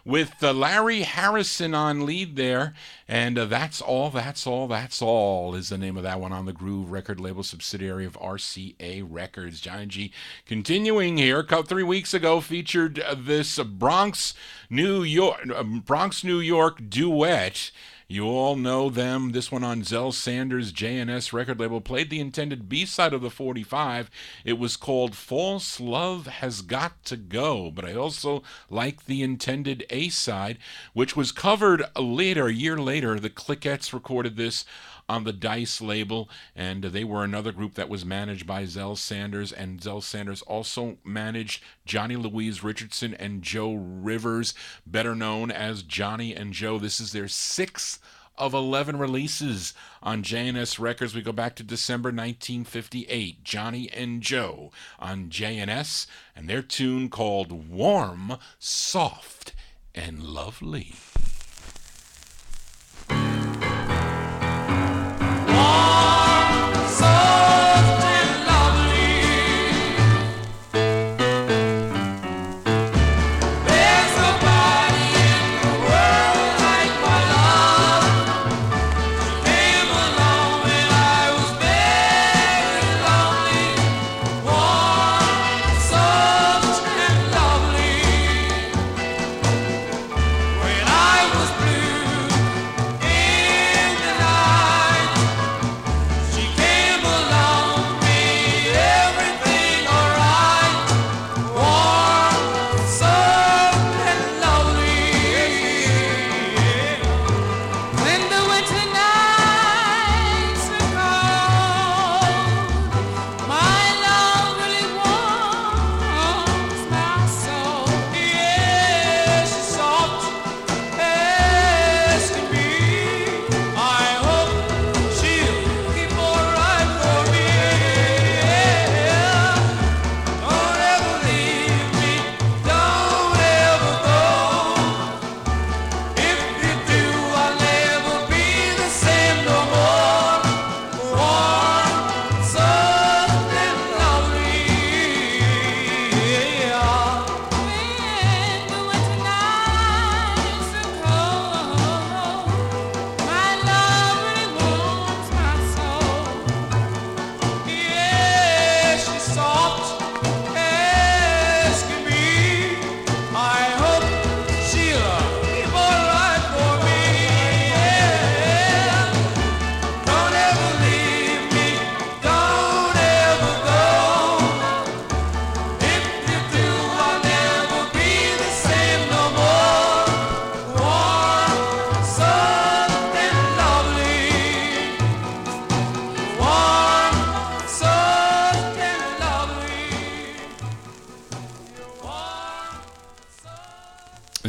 with Larry Harrison on lead there. And That's All, That's All, That's All is the name of that one on the Groove record label subsidiary of RCA Records. Johnny G continuing here. 3 weeks ago featured this Bronx, New York duet. You all know them. This one on Zell Sanders' JNS record label played the intended B-side of the 45. It was called False Love Has Got to Go, but I also like the intended A-side, which was covered a year later. The Clickettes recorded this on the Dice label, and they were another group that was managed by Zell Sanders, and Zell Sanders also managed Johnny Louise Richardson and Joe Rivers, better known as Johnny and Joe. This is their 6th of 11 releases on JNS Records. We go back to December 1958. Johnny and Joe on JNS, and their tune called Warm, Soft, and Lovely. When I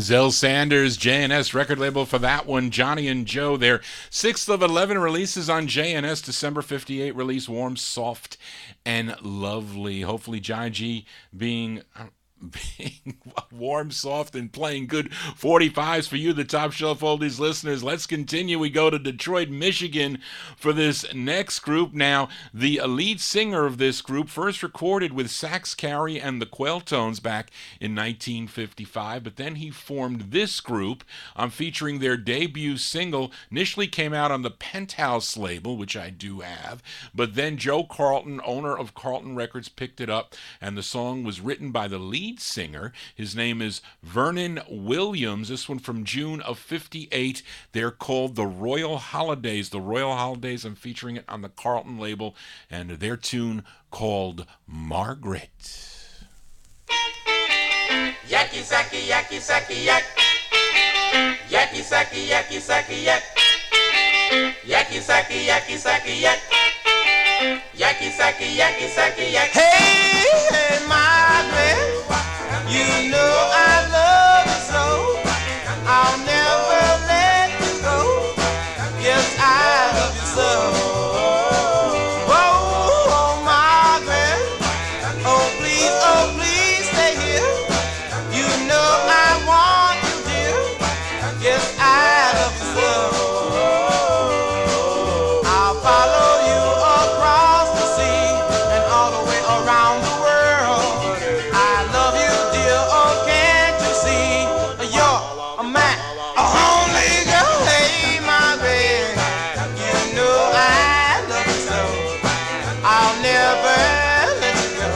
Zell Sanders, J&S record label for that one. Johnny and Joe, their 6th of 11 releases on J&S. December 58 release, Warm, Soft, and Lovely. Hopefully Johnny G being warm, soft, and playing good 45s for you, the Top Shelf Oldies listeners. Let's continue. We go to Detroit, Michigan for this next group. Now, the lead singer of this group first recorded with Sax Carey and the Quailtones back in 1955, but then he formed this group featuring their debut single. Initially came out on the Penthouse label, which I do have, but then Joe Carlton, owner of Carlton Records, picked it up, and the song was written by the lead singer. His name is Vernon Williams. This one from June of 58. They're called The Royal Holidays. The Royal Holidays, I'm featuring it on the Carlton label, and their tune called Margaret. Yakky sacky yakky sacky yak. Yakky sacky yakky sacky yak. Yakky sacky yakky sacky yak. Yakky sacky yakky sacky yak. Hey, hey, Margaret, you know I love you so. I'll never let you go. Yes, I love you so. Oh, Margaret, oh please stay here. You know I want you, dear. Yes, I love you so. I'll follow you across the sea and all the way around the world. I love you, dear. Oh, can't you see? You're a man, a only girl. Hey, Margaret, you know I love you so. I'll never let you go.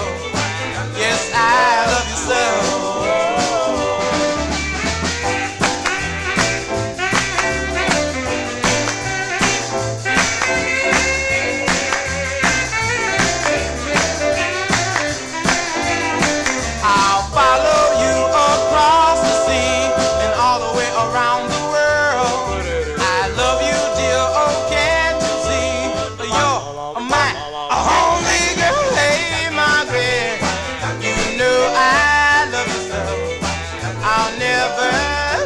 Yes, I love you so. I'll follow you across the sea and all the way around the world. I love you, dear. Oh, can't you see? You're my only girl. Hey, Margaret, you know I love you so. I'll never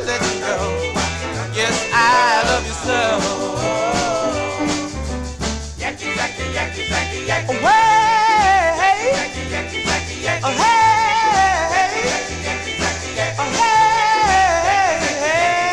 let you go. Yes, I love you so. Yakky sacky yakky sacky yak. Oh, hey, Yakky yakky sacky yak. oh, hey. Yakky sacky yak. Oh, hey, hey, hey,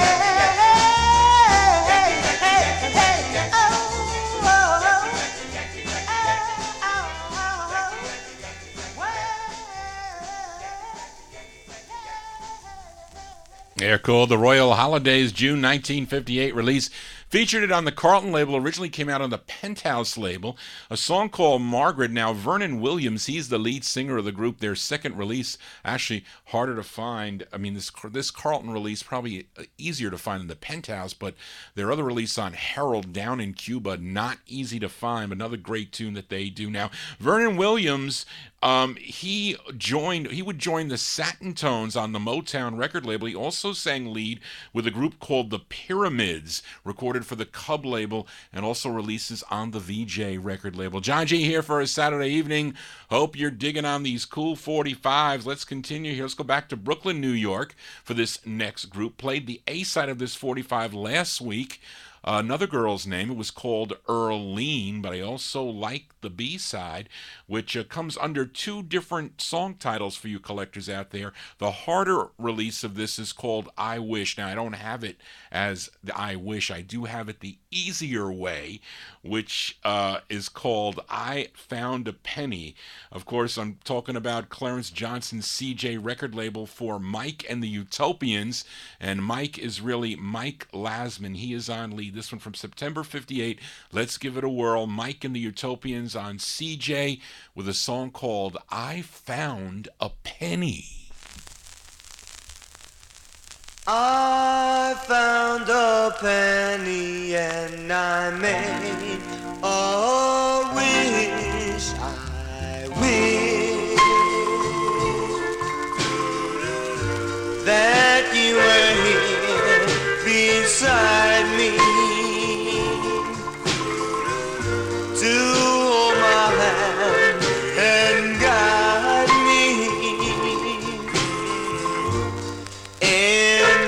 They're called The Royal Holidays, June 1958 release. Featured it on the Carlton label, originally came out on the Penthouse label. A song called Margaret. Now, Vernon Williams, he's the lead singer of the group. Their second release, actually harder to find. I mean, this Carlton release probably easier to find than the Penthouse, but their other release on Herald down in Cuba, not easy to find. Another great tune that they do. Now, Vernon Williams, he would join the Satin Tones on the Motown record label. He also sang lead with a group called the Pyramids, recorded for the Cub label, and also releases on the VJ record label. John G here for a Saturday evening. Hope you're digging on these cool 45s. Let's continue here. Let's go back to Brooklyn, New York for this next group. Played the A side of this 45 last week. Another girl's name. It was called Earlene, but I also like the B-side, which comes under two different song titles for you collectors out there. The harder release of this is called I Wish. Now, I don't have it as the I Wish. I do have it the easier way, which is called I Found a Penny. Of course, I'm talking about Clarence Johnson's CJ record label for Mike and the Utopians, and Mike is really Mike Lasman. He is on lead. This one from September 58. Let's give it a whirl. Mike and the Utopians on CJ with a song called I Found a Penny. I found a penny and I made a wish. I wish that you were here beside me to hold my hand and guide me in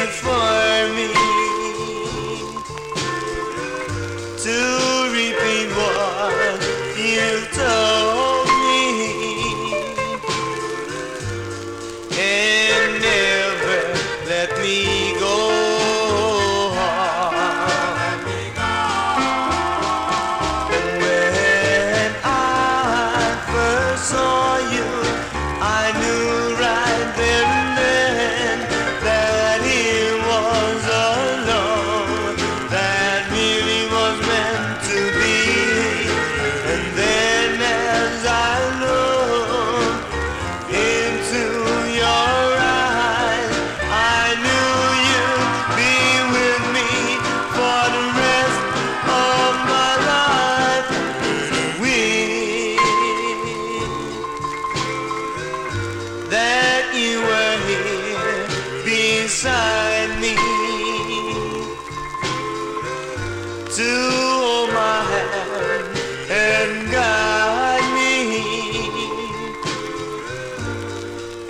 it for me to repeat what you told me and never let me go. When I first saw you, I knew right there and then that it was a love that really was meant to be. And then as I looked into your eyes, I knew you'd be with me for the rest of my life. That you were here beside me to hold my hand and guide me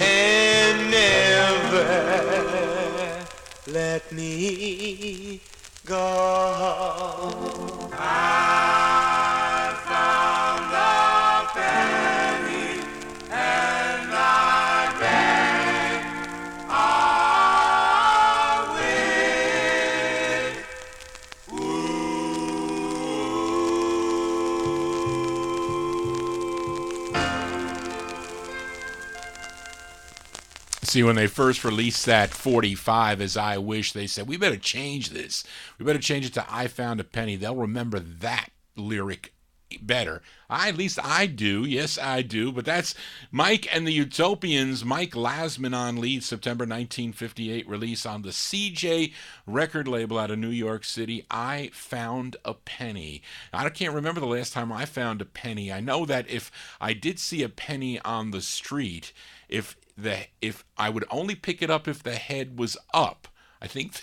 and never let me go. I found a penny and I drank away. See, when they first released that 45, As I Wish, they said, we better change this. We better change it to I Found a Penny. They'll remember that lyric better. At least I do. Yes, I do. But that's Mike and the Utopians. Mike Lasman on lead, September 1958 release on the CJ record label out of New York City. I Found a Penny. I can't remember the last time I found a penny. I know that if I did see a penny on the street, if I would only pick it up if the head was up. I think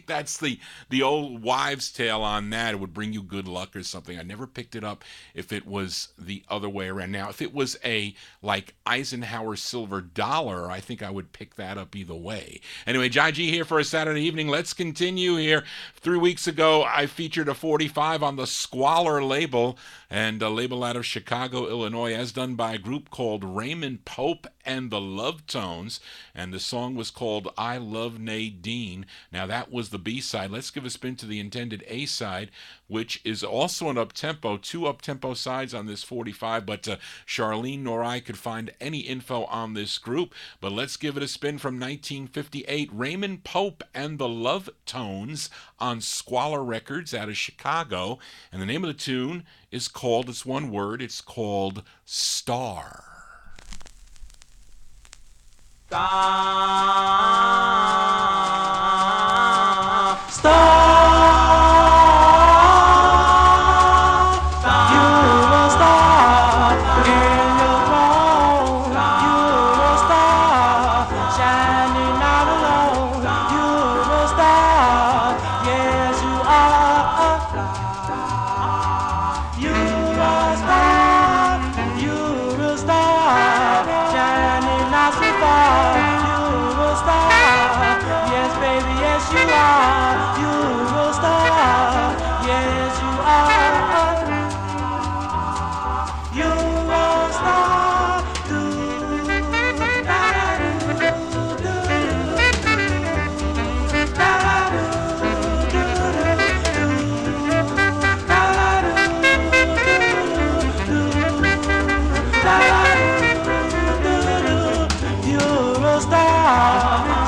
that's the old wives' tale on that. It would bring you good luck or something. I never picked it up if it was the other way around. Now, if it was a like Eisenhower silver dollar, I think I would pick that up either way. Anyway, Jai G here for a Saturday evening. Let's continue here. 3 weeks ago, I featured a 45 on the Squalor label, and a label out of Chicago, Illinois, as done by a group called Raymond Pope and the Love Tones, and the song was called I Love Nadine. Now that was the B-side. Let's give a spin to the intended A-side, which is also an up-tempo, 2 up-tempo sides on this 45, but Charlene nor I could find any info on this group, but let's give it a spin from 1958. Raymond Pope and the Love Tones on Squalor Records out of Chicago, and the name of the tune is called, it's one word, it's called Star.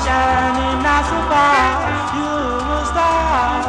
Shining as a star, you're a star.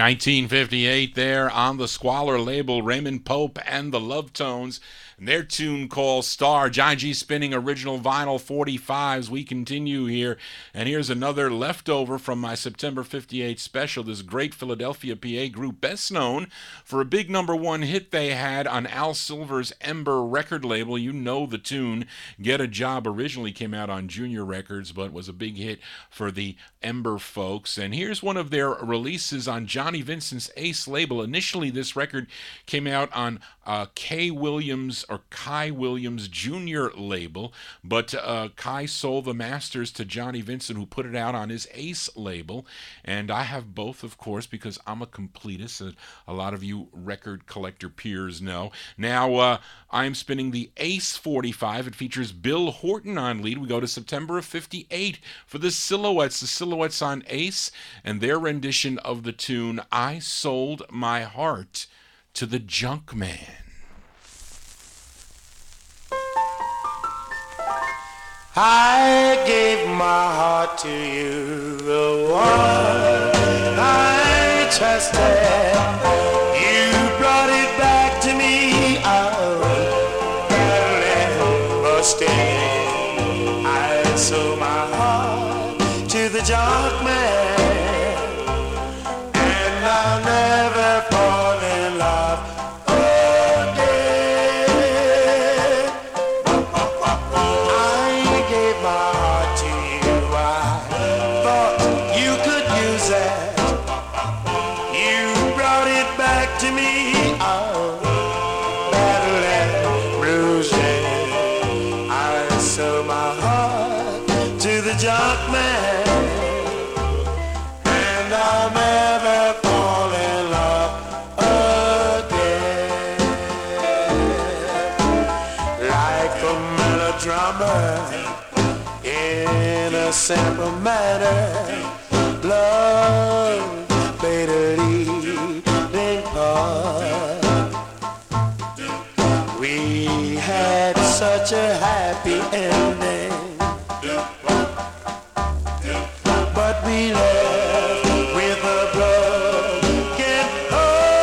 1958 there on the Squalor label, Raymond Pope and the Love Tones, and their tune called Star. Johnny G spinning original vinyl 45s. We continue here, and here's another leftover from my September 58 special. This great Philadelphia, PA group, best known for a big #1 hit they had on Al Silver's Ember record label. You know the tune. Get a Job originally came out on Junior Records, but was a big hit for the Ember folks. And here's one of their releases on Johnny Vincent's Ace label. Initially, this record came out on Kai Williams Jr. label, but Kai sold the masters to Johnny Vincent, who put it out on his Ace label. And I have both, of course, because I'm a completist. A lot of you record collector peers know. Now, I'm spinning the Ace 45. It features Bill Horton on lead. We go to September of 58 for the Silhouettes. The Silhouettes on Ace and their rendition of the tune I Sold My Heart to the Junk Man. I gave my heart to you, the one I trusted. You brought it back to me, oh, never stay. I sold my heart to the junk man, and I'll never fall in love in a simple matter, love played a leading part. We had such a happy ending, but we left with a broken heart.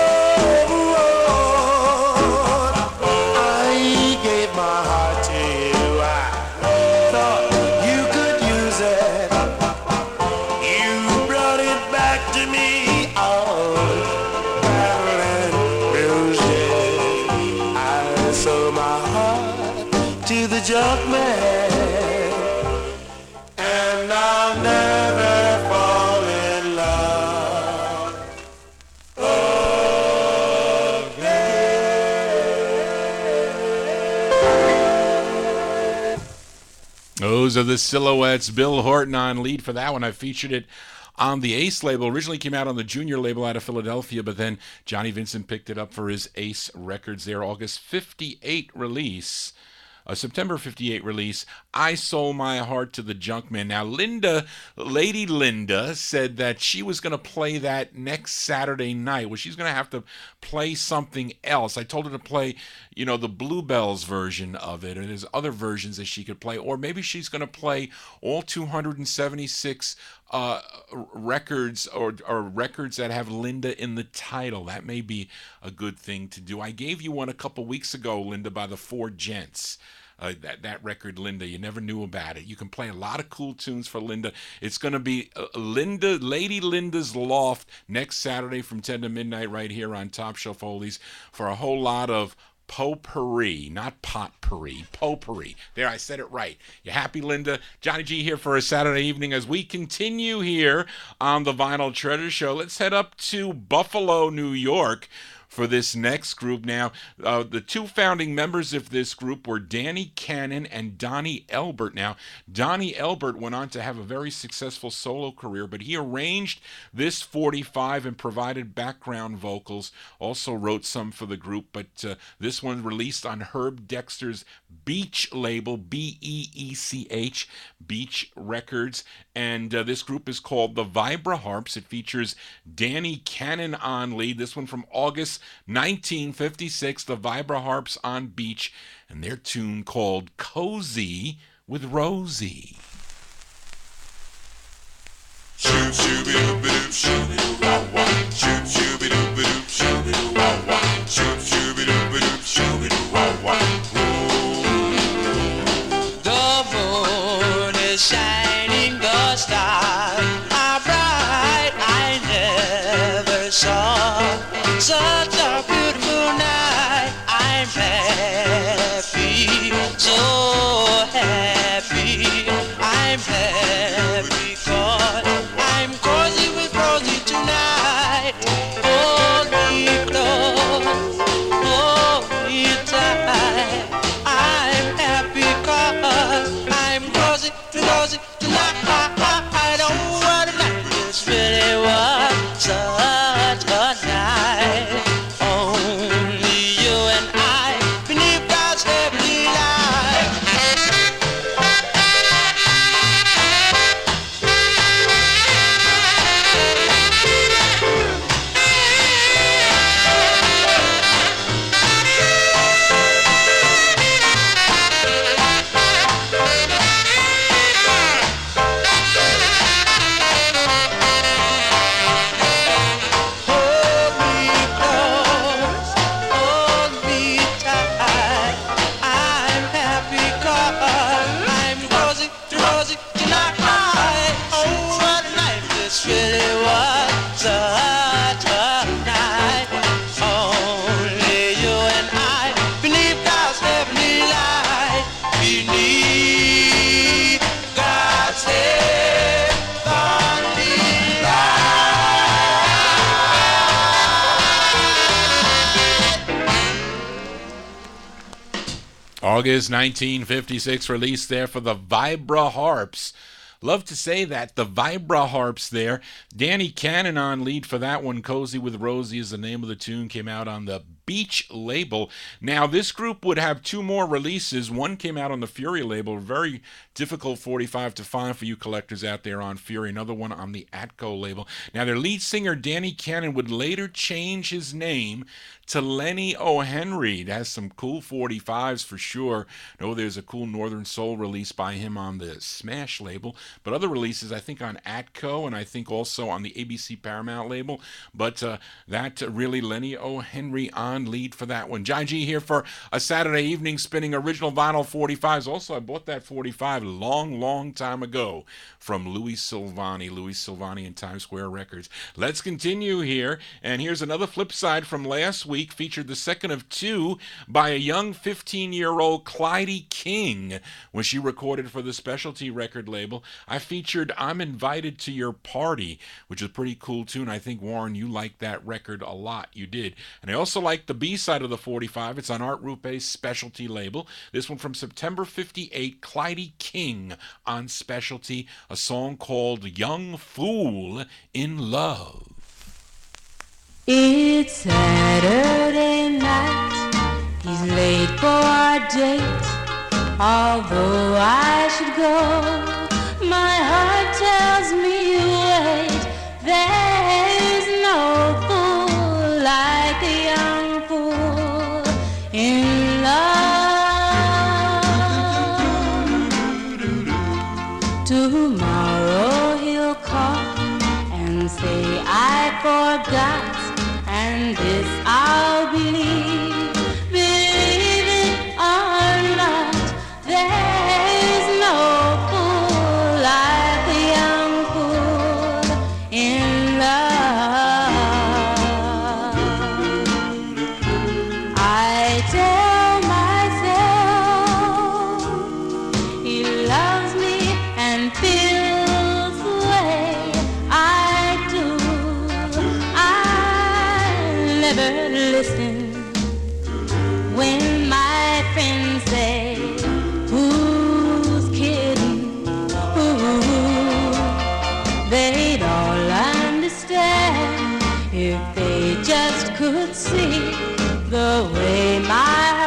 I gave my heart to you. Junk man, and I'll never fall in love again. Those are the Silhouettes. Bill Horton on lead for that one. I featured it on the Ace label. Originally came out on the Junior label out of Philadelphia, but then Johnny Vincent picked it up for his Ace Records, their August 58 release. A September 58 release, I Sold My Heart to the Junkman. Now, Lady Linda, said that she was going to play that next Saturday night. Well, she's going to have to play something else. I told her to play, the Bluebells version of it, and there's other versions that she could play. Or maybe she's going to play all 276 records or records that have Linda in the title. That may be a good thing to do. I gave you one a couple weeks ago, Linda, by the Four Gents. That record, Linda, you never knew about it. You can play a lot of cool tunes for Linda. It's going to be Lady Linda's Loft next Saturday from 10 to midnight right here on Top Shelf Oldies for a whole lot of potpourri, not potpourri, potpourri. There, I said it right. You happy, Linda? Johnny G here for a Saturday evening as we continue here on the Vinyl Treasure Show. Let's head up to Buffalo, New York for this next group. Now, the two founding members of this group were Danny Cannon and Donnie Elbert. Now, Donnie Elbert went on to have a very successful solo career, but he arranged this 45 and provided background vocals, also wrote some for the group, but this one released on Herb Dexter's Beach label, B-E-E-C-H, Beach Records, and this group is called the Vibra Harps. It features Danny Cannon on lead. This one from August 1956, the Vibra Harps on Beach, and their tune called Cozy with Rosie. Shoo shoo boo boo shoo boo wow wow. Shoop shooby dooby doop shooby doo wah wah. Shoop shooby dooby doop shooby doo wah wah. The moon is shining, the stars are bright. I never saw such a beautiful night. I'm happy, so happy. I'm happy 'cause I'm cozy with Rosie tonight. Hold me close, hold me tight. I'm happy 'cause I'm cozy with Rosie tonight. Oh, what a night this really was, such a night. Only you and I beneath God's heavenly light. Hold me close, hold me tight. I'm happy 'cause I'm cozy to Rosie tonight. Oh, what a night this really was, such a night. Only you and I beneath God's heavenly light. Beneath God's heavenly August 1956 release there for the Vibra Harps. Love to say that, the Vibra Harps there. Danny Cannon on lead for that one. Cozy with Rosie is the name of the tune. Came out on the Beach label. Now, this group would have two more releases. One came out on the Fury label. Very difficult 45 to find for you collectors out there on Fury. Another one on the Atco label. Now, their lead singer, Danny Cannon, would later change his name to Lenny O'Henry. It has some cool 45s for sure. No, there's a cool Northern Soul release by him on the Smash label, but other releases I think on Atco and I think also on the ABC Paramount label. But that really Lenny O'Henry on lead for that one. John G here for a Saturday evening spinning original vinyl 45s. Also, I bought that 45 long time ago from Louis Silvani and Times Square Records. Let's continue here, and here's another flip side from last week. Featured the second of two by a young 15-year-old Clyde King when she recorded for the Specialty record label. I featured I'm Invited to Your Party, which is a pretty cool tune. I think, Warren, you liked that record a lot. You did. And I also liked the B-side of the 45. It's on Art Rupe's Specialty label. This one from September 58, Clyde King on Specialty, a song called Young Fool in Love. It's Saturday night, he's late for our date. Although I should go, my heart tells me wait. There's no fool like a young fool in love. Tomorrow he'll call and say I forgot, and this I'll believe. Believe it or not, there's no fool like a young fool in love. I tell myself he loves me and feels the way I do. Never listen when my friends say, who's kidding? Ooh, they'd all understand if they just could see the way my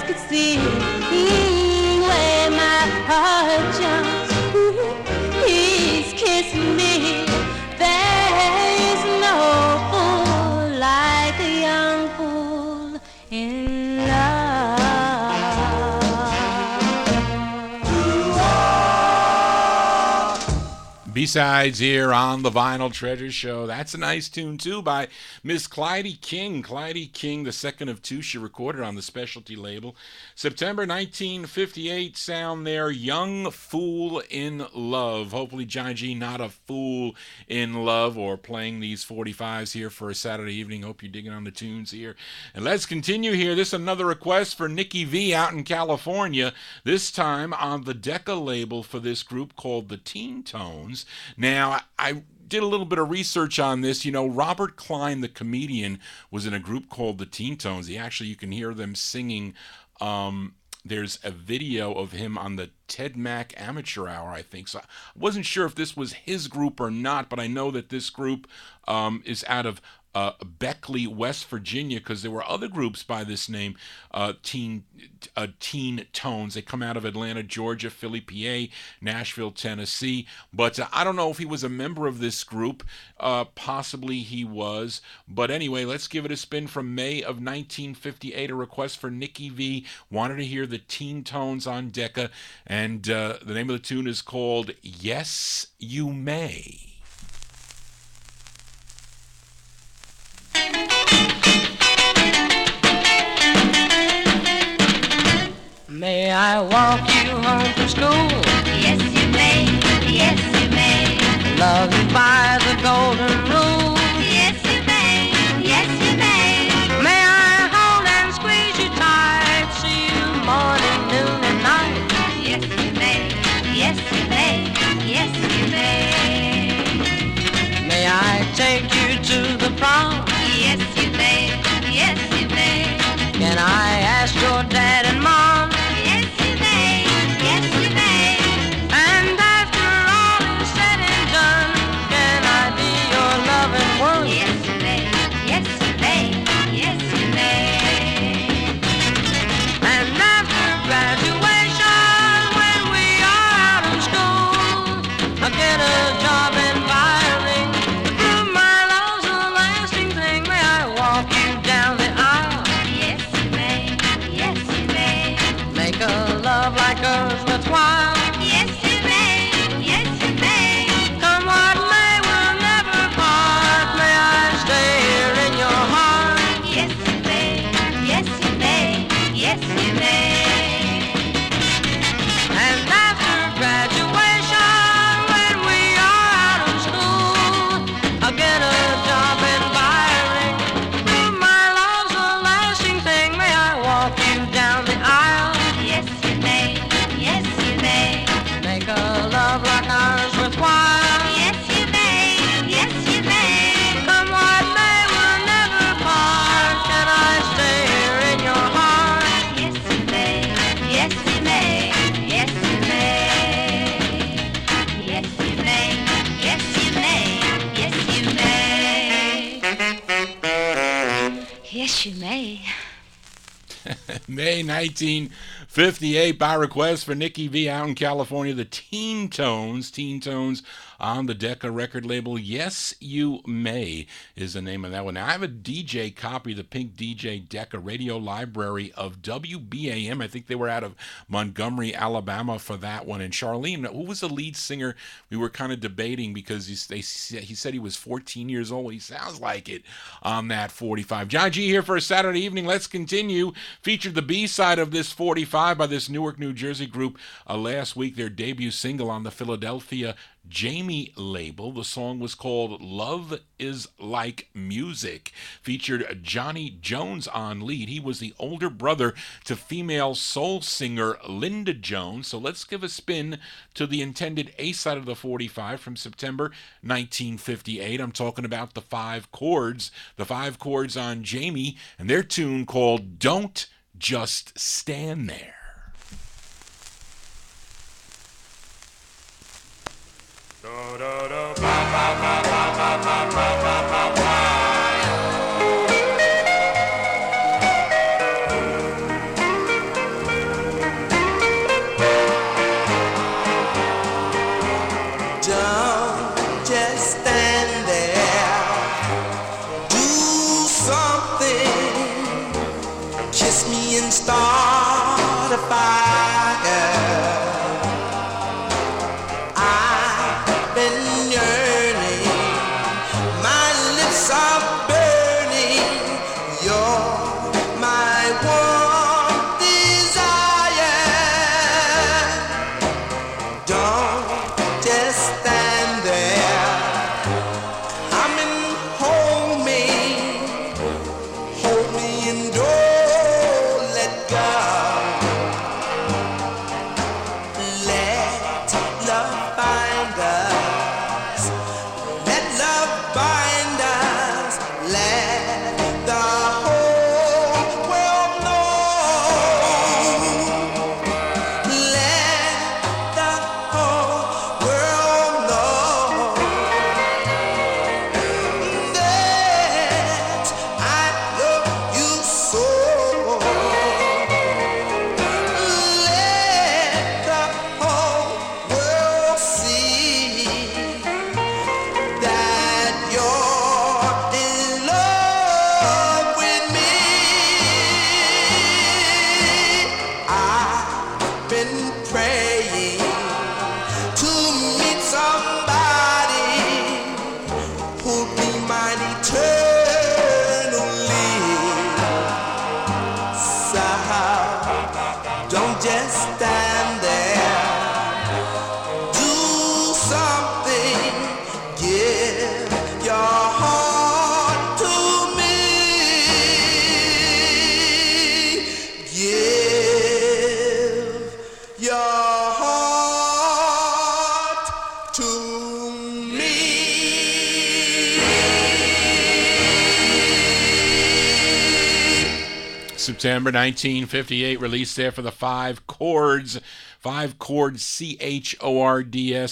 could see where my heart jumps. Please kiss me. There is no fool like a young fool in love. B-sides here on the Vinyl Treasure Show. That's a nice tune, too, by Miss Clyde King. Clyde King, the second of two she recorded on the specialty label. September 1958 sound there, Young Fool in Love. Hopefully, Johnny G, not a fool in love, or playing these 45s here for a Saturday evening. Hope you're digging on the tunes here. And let's continue here. This is another request for Nikki V out in California, this time on the Decca label for this group called the Teen Tones. Now, I did a little bit of research on this. You know, Robert Klein, the comedian, was in a group called the Teen Tones. You can hear them singing. There's a video of him on the Ted Mack Amateur Hour, I think. So I wasn't sure if this was his group or not, but I know that this group is out of Beckley, West Virginia, because there were other groups by this name, Teen Tones. They come out of Atlanta, Georgia, Philly, PA, Nashville, Tennessee. But I don't know if he was a member of this group. Possibly he was. But anyway, let's give it a spin from May of 1958. A request for Nikki V. Wanted to hear the Teen Tones on Decca. And the name of the tune is called Yes, You May. May I walk you home from school? Yes, you may. Yes, you may. Love you by the golden rule? Yes, you may. Yes, you may. May I hold and squeeze you tight? See you morning, noon, and night? Yes, you may. Yes, you may. Yes, you may. May I take you to the prom? Yes, you may. Yes, you may. Can I ask your dad and mom? Yes, you may. Yes, you may. And after all is said and done, can I be your loving one? Yes, you may. Yes, you may. Yes, you may. And after graduation, when we are out of school, I'll get a job in firing. Prove my love's a lasting thing. May I walk you down the aisle? Yes, you may. Yes, you may. Make a love like ours worthwhile. Yes, you may. Yes, you may. Come what may, we'll never part. May I stay here in your heart? Yes, you may. Yes, you may. Yes, you may. And after graduation, when we are out of school, I'll get a job in firing. Prove my love's a lasting thing. May I walk you down the aisle? Yes, you may. Yes, you may. Make a love like ours worthwhile. Yes, you may. Yes, you may. Come what may, we'll never part. Can I stay here in your heart? Yes, you may. Yes, you may. Yes, you may. Yes, you may. Yes, you may. Yes, you may. Yes, you may. May 1958, by request for Nikki V out in California, the Teen Tones on the Decca record label. Yes, You May is the name of that one. Now, I have a DJ copy, the Pink DJ Decca radio library of WBAM. I think they were out of Montgomery, Alabama for that one. And Charlene, who was the lead singer? We were kind of debating because he said he was 14 years old. He sounds like it on that 45. John G here for a Saturday evening. Let's continue. Featured the B-side of this 45 by this Newark, New Jersey group last week, their debut single on the Philadelphia Jamie label. The song was called Love Is Like Music. Featured Johnny Jones on lead. He was the older brother to female soul singer Linda Jones. So let's give a spin to the intended A-side of the 45 from September 1958. I'm talking about the Five Chords. The Five Chords on Jamie and their tune called Don't Just Stand There. just stand there. Do something, give your heart to me. Give your heart to me. September 1958, released there for the five chords CHORDS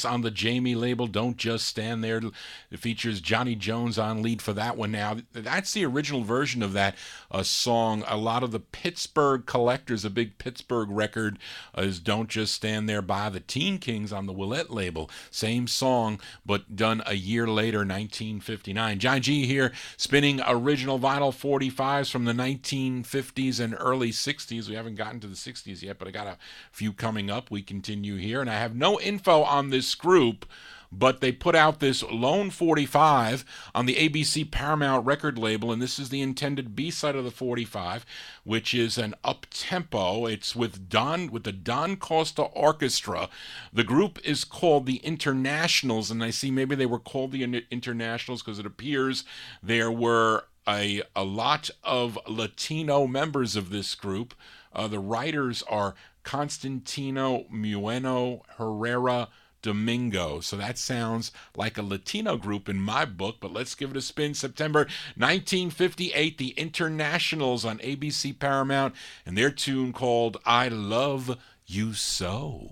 on the Jamie label. Don't Just Stand There. It features Johnny Jones on lead for that one. Now, that's the original version of that song. A lot of the Pittsburgh collectors, a big Pittsburgh record is Don't Just Stand There by the Teen Kings on the Willette label. Same song, but done a year later, 1959. Johnny G here, spinning original vinyl 45s from the 1950s and early 60s. We haven't gotten to the 60s yet, but I got a few coming up. We continue here, and I have no info on this group, but they put out this Lone 45 on the ABC Paramount record label, and this is the intended B-side of the 45, which is an up-tempo. It's with the Don Costa Orchestra. The group is called the Internationals, and I see maybe they were called the Internationals because it appears there were a lot of Latino members of this group. The writers are Constantino Mueno Herrera Domingo. So that sounds like a Latino group in my book, but let's give it a spin. September 1958, the Internationals on ABC Paramount, and their tune called I Love You So.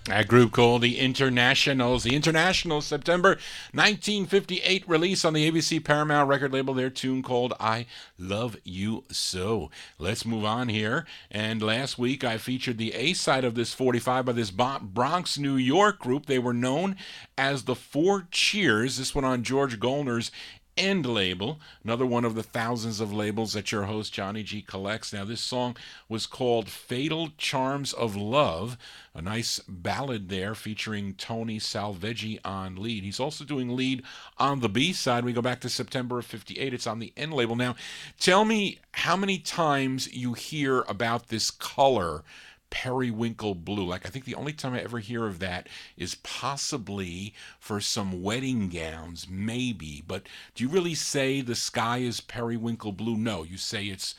A group called the Internationals. The Internationals, September 1958 release on the ABC Paramount record label, their tune called I Love You So. Let's move on here. And last week I featured the A-side of this 45 by this Bronx, New York group. They were known as the Four Cheers. This one on George Gollner's End label, another one of the thousands of labels that your host Johnny G collects. Now this song was called Fatal Charms of Love, a nice ballad there featuring Tony Salveggi on lead. He's also doing lead on the B-side. We go back to September of 58. It's on the End label. Now tell me how many times you hear about this color, periwinkle blue. Like, I think the only time I ever hear of that is possibly for some wedding gowns, maybe. But do you really say the sky is periwinkle blue? No, you say it's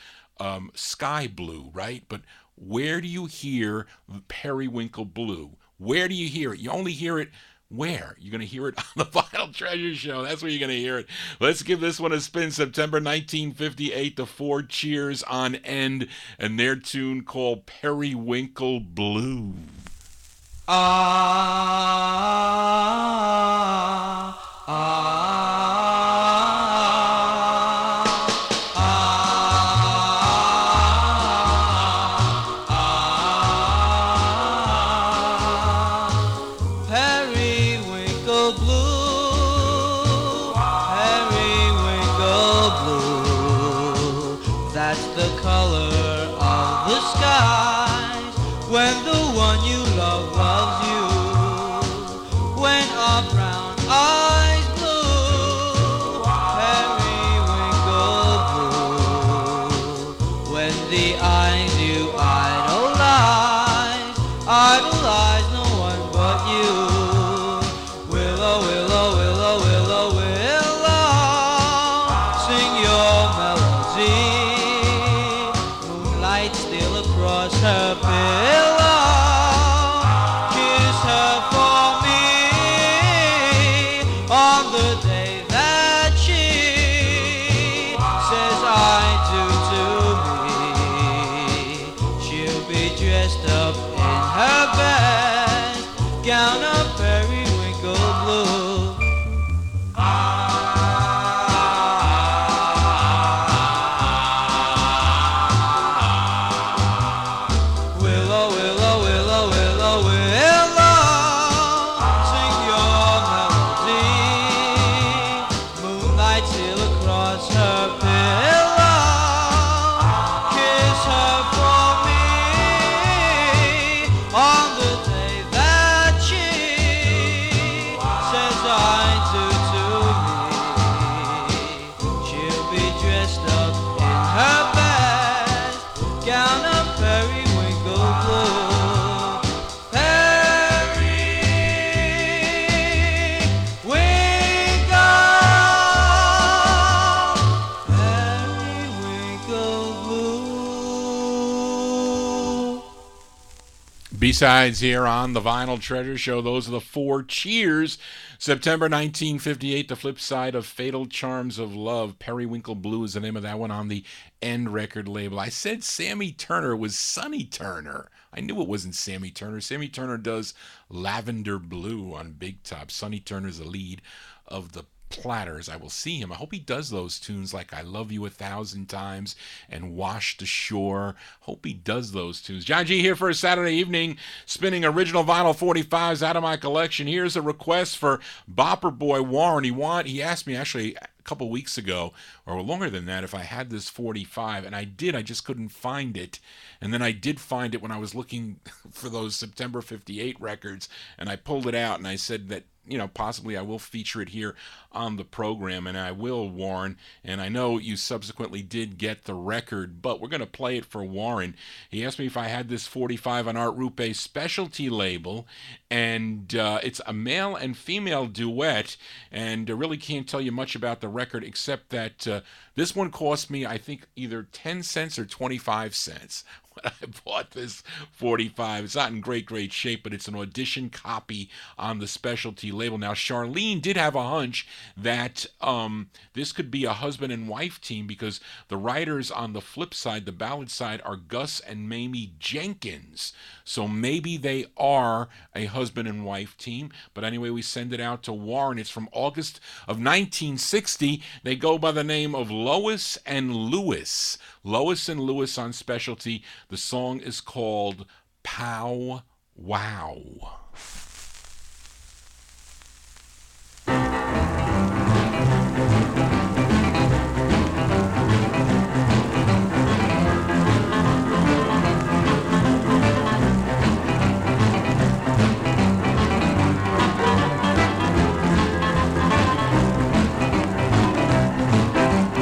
sky blue, right? But where do you hear periwinkle blue? Where do you hear it? You only hear it where? You're going to hear it on the Vinyl Treasure Show. That's where you're going to hear it. Let's give this one a spin. September 1958, the Four Cheers on End, and their tune called Periwinkle Blue. Ah, ah, ah. that's the color of the skies. When the one you love loves you. When our brown eyes blue, periwinkle blue. When the eyes you idolize no one but you. Willow, willow, willow, willow, willow, sing your melody. Moonlight still across her pillow. Kiss her for me on the day that she says I do to me. She'll be dressed up in her best gown of periwinkle blue. Willow, willow, willow, willow, willow, sing your melody. Moonlight still across her pillow. Kiss her for me on the day that she says I do to me. She'll be dressed up in her best gown of periwinkle blue. Periwinkle blue. B-sides here on the Vinyl Treasure Show. Those are the four cheers. September 1958, the flip side of Fatal Charms of Love. Periwinkle Blue is the name of that one on the End record label. I said Sammy Turner was Sonny Turner. I knew it wasn't Sammy Turner. Sammy Turner does Lavender Blue on Big Top. Sonny Turner's the lead of the Platters. I will see him. I hope he does those tunes like I Love You 1,000 Times and Wash the Shore. Hope he does those tunes. John G here for a Saturday evening, spinning original vinyl 45s out of my collection. Here's a request for Bopper Boy Warren. He asked me actually a couple weeks ago, or longer than that, if I had this 45, and I did. I just couldn't find it. And then I did find it when I was looking for those September 58 records, and I pulled it out, and I said that, you know, possibly I will feature it here on the program, and I will, Warren. And I know you subsequently did get the record, but we're going to play it for Warren. He asked me if I had this 45 on Art Rupe's specialty label, and it's a male and female duet, and I really can't tell you much about the record except that this one cost me, I think, either 10 cents or 25 cents. I bought this 45. It's not in great shape, but it's an audition copy on the specialty label. Now, Charlene did have a hunch that this could be a husband and wife team because the writers on the flip side, the ballad side, are Gus and Mamie Jenkins. So maybe they are a husband and wife team. But anyway, we send it out to Warren. It's from August of 1960. They go by the name of Lois and Lewis. Lois and Lewis on specialty. The song is called Pow Wow.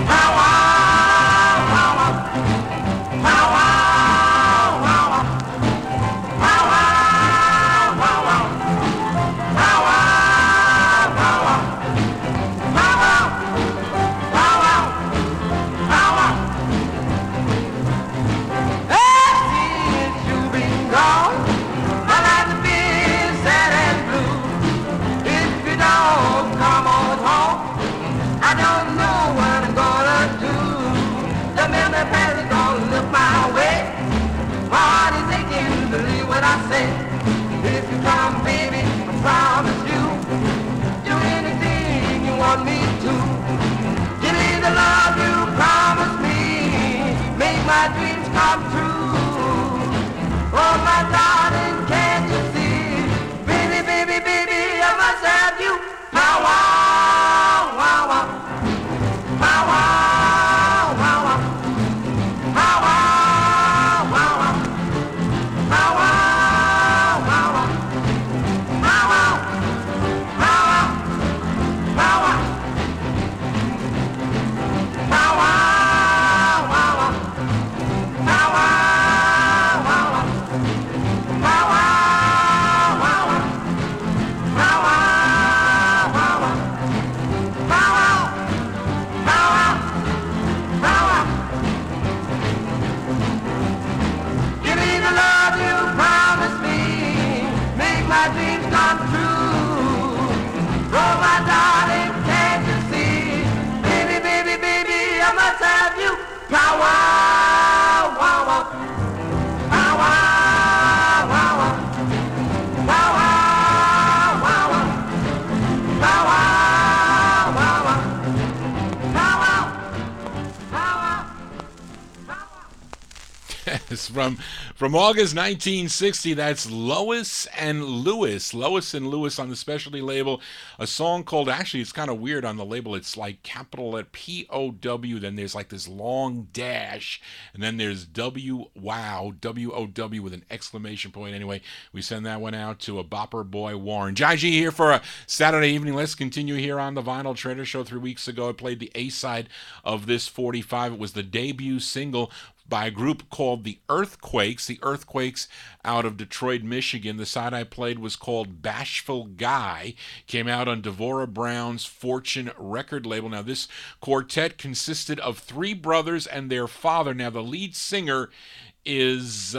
Wow, wow. Yes, from August 1960. That's Lois and Lewis. Lois and Lewis on the Specialty label. A song called, actually, it's kind of weird on the label. It's like capital letter P-O-W. Then there's like this long dash. And then there's W-Wow, W-O-W with an exclamation point. Anyway, we send that one out to a bopper boy, Warren. Jai G here for a Saturday evening. Let's continue here on the Vinyl Treasure Show. 3 weeks ago, I played the A-side of this 45. It was the debut single by a group called the Earthquakes. The Earthquakes out of Detroit, Michigan. The side I played was called Bashful Guy. Came out on Devorah Brown's Fortune record label. Now, this quartet consisted of 3 brothers and their father. Now, the lead singer is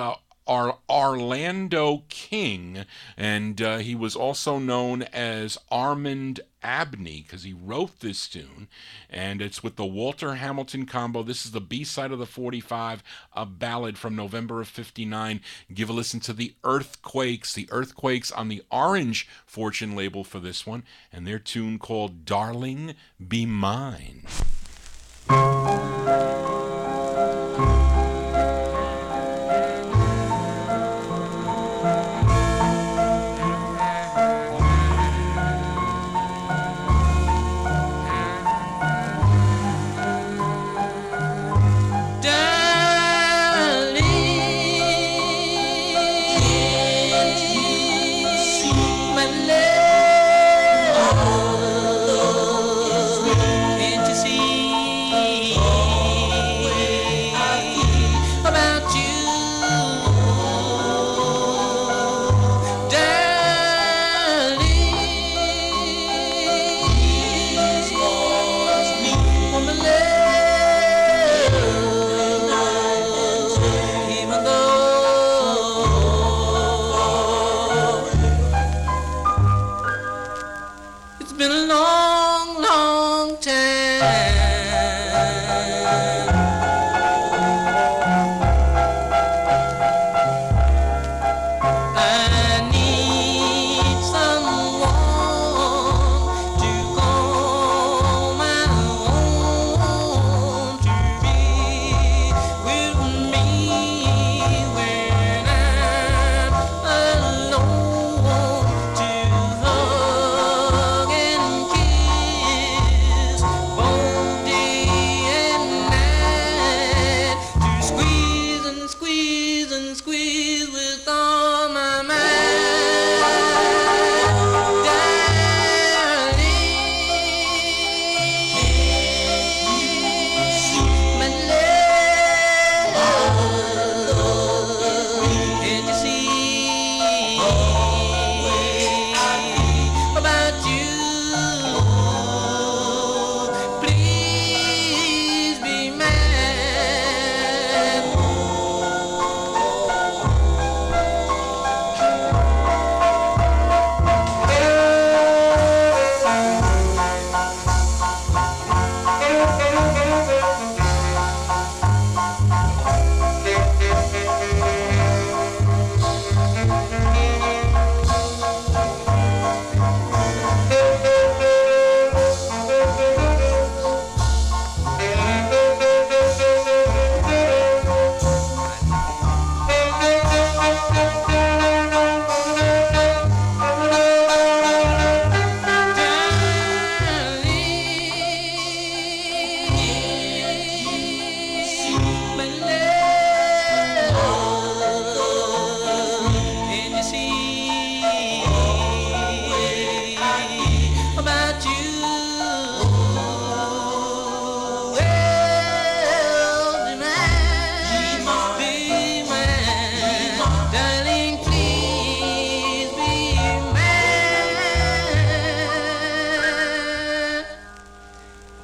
Orlando King, and he was also known as Armand Abney because he wrote this tune, and it's with the Walter Hamilton combo. This is the B-side of the 45, a ballad from November of 59. Give a listen to the Earthquakes. The Earthquakes on the Orange Fortune label for this one, and their tune called Darling Be Mine.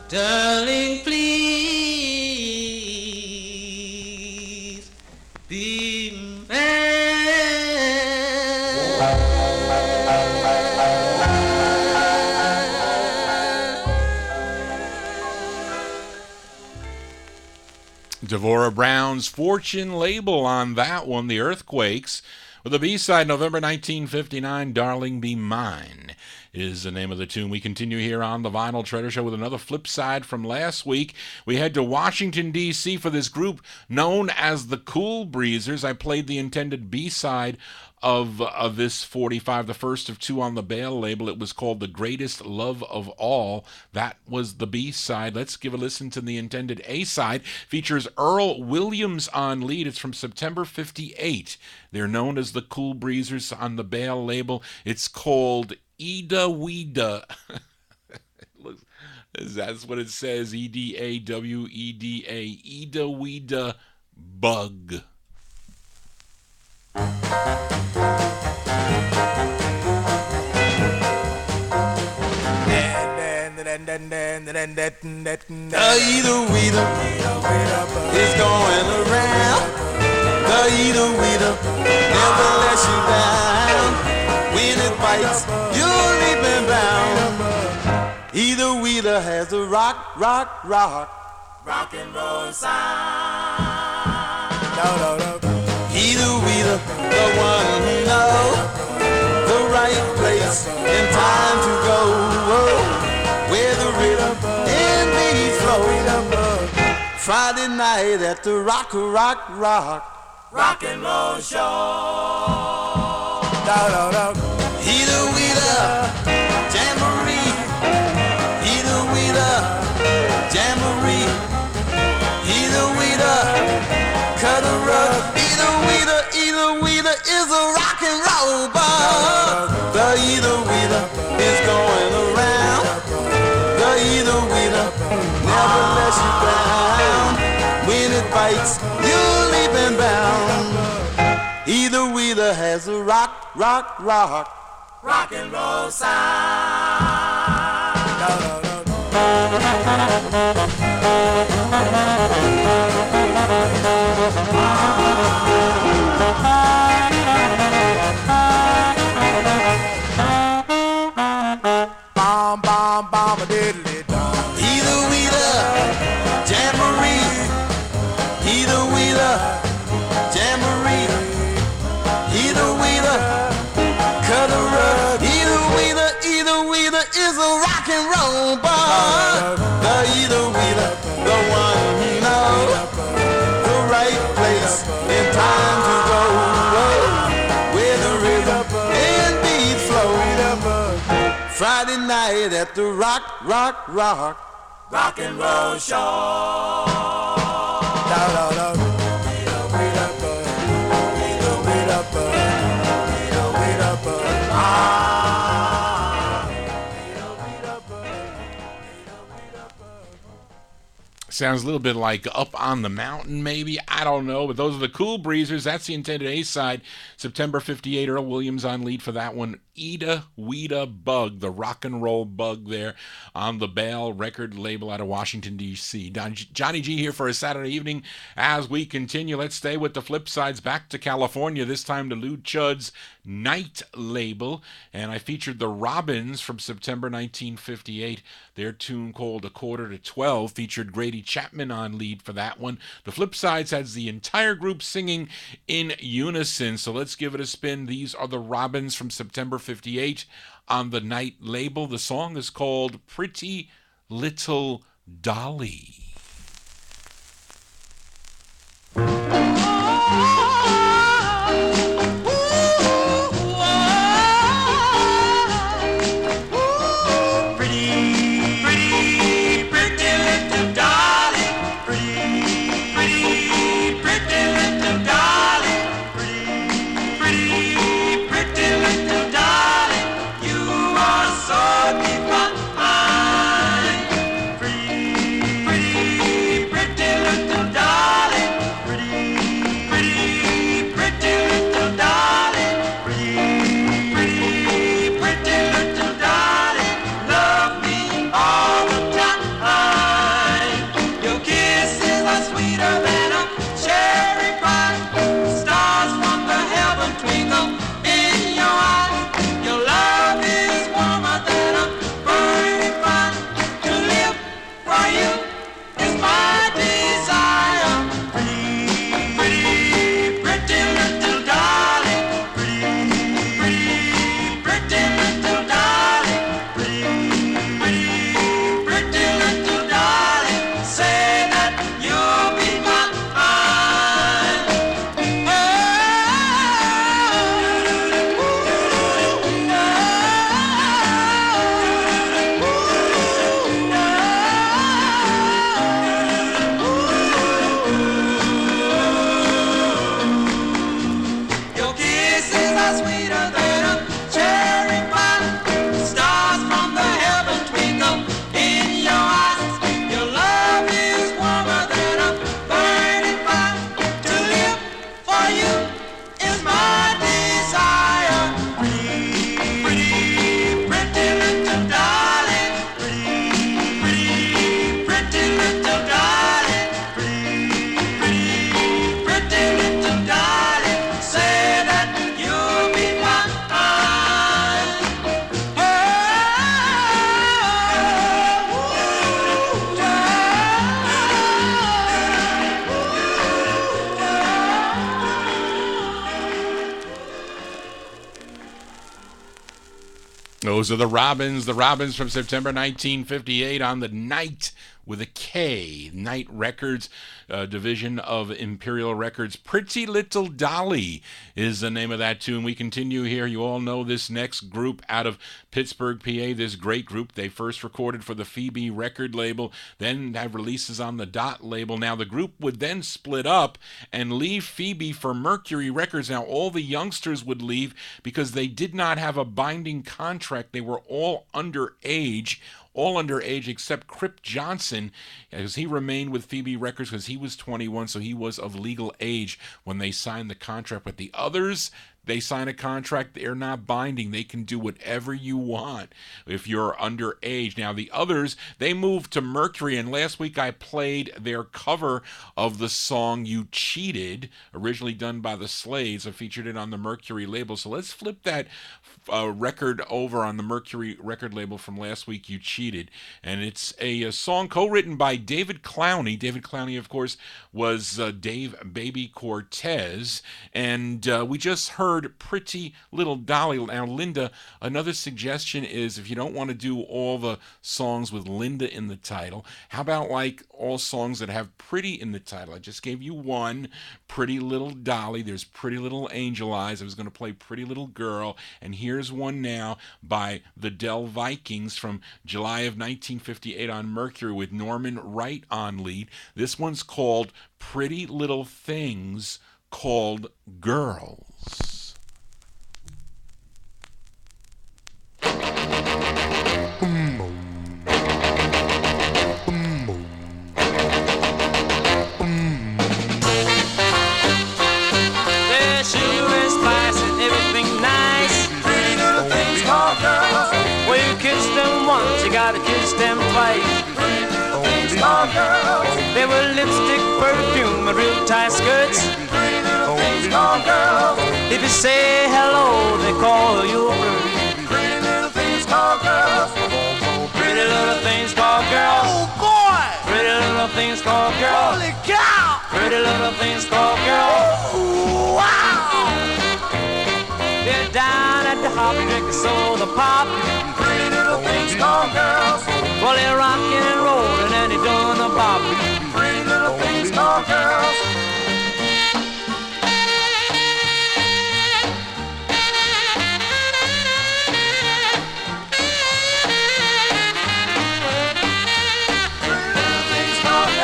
Darling, please be Devorah Brown's Fortune label on that one, the Earthquakes, with the B-side November 1959, Darling Be Mine. is the name of the tune. We continue here on the Vinyl Treasure Show with another flip side from last week. We head to Washington, D.C. for this group known as the Cool Breezers. I played the intended B-side of this 45, the first of two on the Bale label. It was called The Greatest Love of All. That was the B-side. Let's give a listen to the intended A-side. Features Earl Williams on lead. It's from September 58. They're known as the Cool Breezers on the Bale label. It's called Ida Weeda. That's what it says, Edaweda, Ida Weeda Bug. Ida Weeda is going around. The Ida Weeda never lets you down. When it bites, you're leaping bound. Ida Weeda has a rock and roll sound. Ida Weeda, the one who knows the right place and time to go. Where the rhythm and beats flow. Friday night at the rock and roll show. Ida Weeda, jamboree. Ida Weeda, jamboree. Ida Weeda, cut a rug. Ida Weeda is a rock and roll bug. The Ida Weeda is going around. The Ida Weeda never lets you down. When it bites, you're leaping bound. Ida Weeda has a rock and roll sound. Bom, a diddly dum. Ida Weeda, jamboree. Ida Weeda, jamboree. Ida Weeda, cut a rug. Ida Weeda is a rock and roll bug. The Ida Weeda, the one who knows the right place and time to go. Where the rhythm and beat flow. Friday night at the rock and roll show. Sounds a little bit like Up on the Mountain, maybe. I don't know. But those are the Cool Breezers. That's the intended A-side. September 58, Earl Williams on lead for that one. Ida Weeda Bug, the rock and roll bug there on the Bale record label out of Washington, D.C. Johnny G here for a Saturday evening. As we continue, let's stay with the flip sides back to California, this time to Lou Chudd's Night label. And I featured the Robins from September 1958. Their tune called A Quarter to 12 featured Grady Chapman on lead for that one. The flip sides has the entire group singing in unison. So let's give it a spin. These are the Robins from September 58 on the Night label. The song is called Pretty Little Dolly. Pretty Those are the Robins from September 1958 on the Night with a K, Night Records, division of Imperial Records. Pretty Little Dolly is the name of that tune. We continue here. You all know this next group out of Pittsburgh, PA, this great group. They first recorded for the Phoebe record label, then have releases on the Dot label. Now, the group would then split up and leave Phoebe for Mercury Records. Now, all the youngsters would leave because they did not have a binding contract. They were all underage except Crip Johnson, because he remained with Phoebe Records because he was 21, so he was of legal age when they signed the contract. But the others, they sign a contract, they're not binding. They can do whatever you want if you're underage. Now, the others, they moved to Mercury, and last week I played their cover of the song You Cheated, originally done by the Slades. I featured it on the Mercury label. So let's flip that record over on the Mercury record label from last week, You Cheated. And it's a song co-written by David Clowney. David Clowney, of course, was Dave Baby Cortez. And we just heard Pretty Little Dolly. Now, Linda, another suggestion is if you don't want to do all the songs with Linda in the title, how about like all songs that have Pretty in the title? I just gave you one, Pretty Little Dolly. There's Pretty Little Angel Eyes. I was going to play Pretty Little Girl. And here's one now by the Del Vikings from July of 1958 on Mercury with Norman Wright on lead. This one's called Pretty Little Things Called Girls. Once, you gotta kiss them twice. They were lipstick, perfume, and real tight skirts. If you say hello, they call you a bird. Pretty little things called girls. Pretty little things called girls. Oh boy! Pretty little things called girls. Holy cow! Pretty little things called girls. Ooh, wow! They're down at the hop, drinking soda pop. Pretty little things called girls. Well, they're rocking and rolling and they're doing the bop. Pretty little things called girls.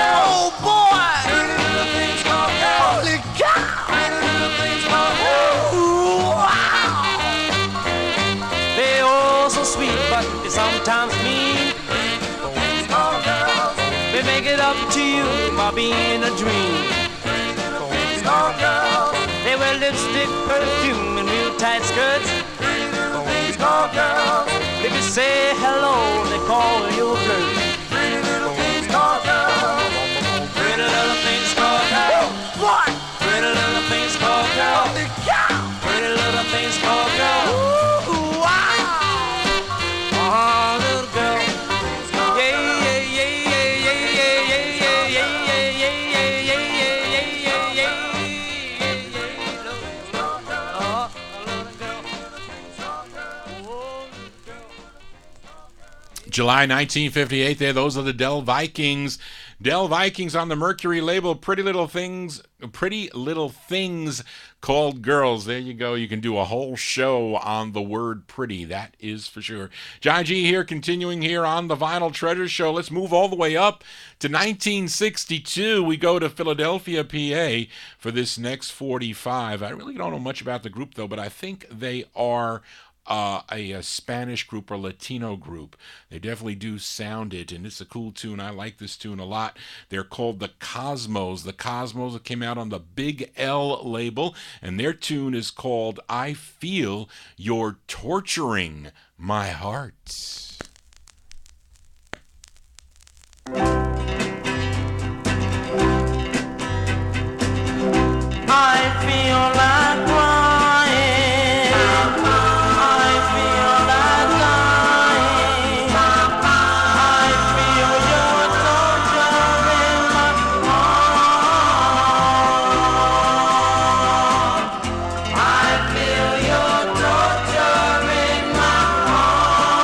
Oh boy! Pretty little things called girls. Holy cow! Pretty little things called girls. Ooh, wow! They all so sweet, but they sometimes mean. They make it up to you by being a dream. They wear lipstick, perfume, and real tight skirts. If you say hello, they call you a flirt. Pretty little things called girls. Pretty little things called girls. What? Pretty little things called girls. Pretty little things called girls. Ooh, wow. Little girl. Yeah, yeah, yeah, yeah, yeah, yeah, yeah, yeah, yeah, yeah, July 1958 there. Those are the Del Vikings. Del Vikings on the Mercury label, Pretty Little Things Called Girls. There you go. You can do a whole show on the word pretty. That is for sure. John G here, continuing here on the Vinyl Treasure Show. Let's move all the way up to 1962. We go to Philadelphia, PA for this next 45. I really don't know much about the group, though, but I think they are a Spanish group or Latino group. They definitely do sound it, and it's a cool tune. I like this tune a lot. They're called the Cosmos. The Cosmos came out on the Big L label, and their tune is called I Feel You're Torturing My Heart. I feel like crying. I feel your torture in my heart.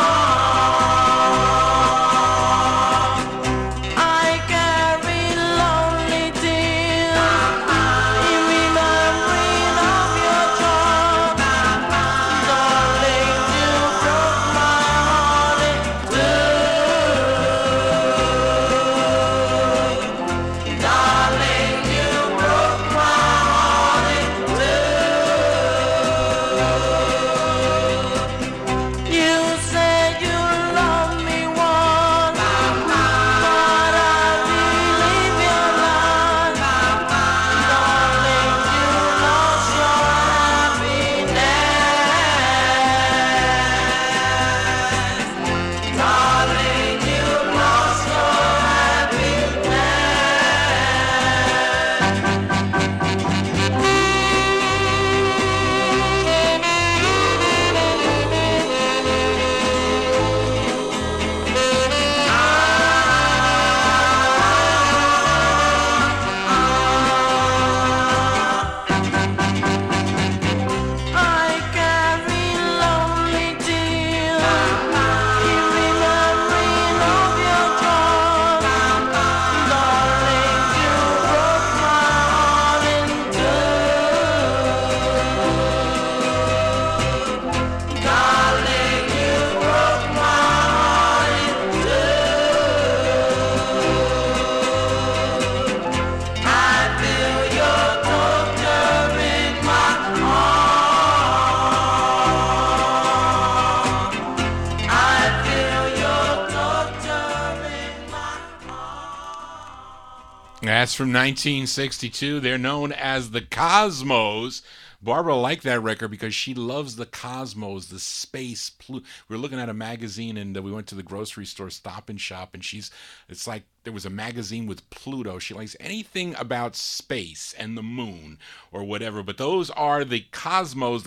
That's from 1962. They're known as the Cosmos. Barbara liked that record because she loves the cosmos, the space. We were looking at a magazine and we went to the grocery store, Stop and Shop, and it's like there was a magazine with Pluto. She likes anything about space and the moon or whatever. But those are the Cosmos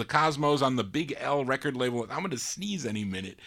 on the Big L record label. I'm going to sneeze any minute.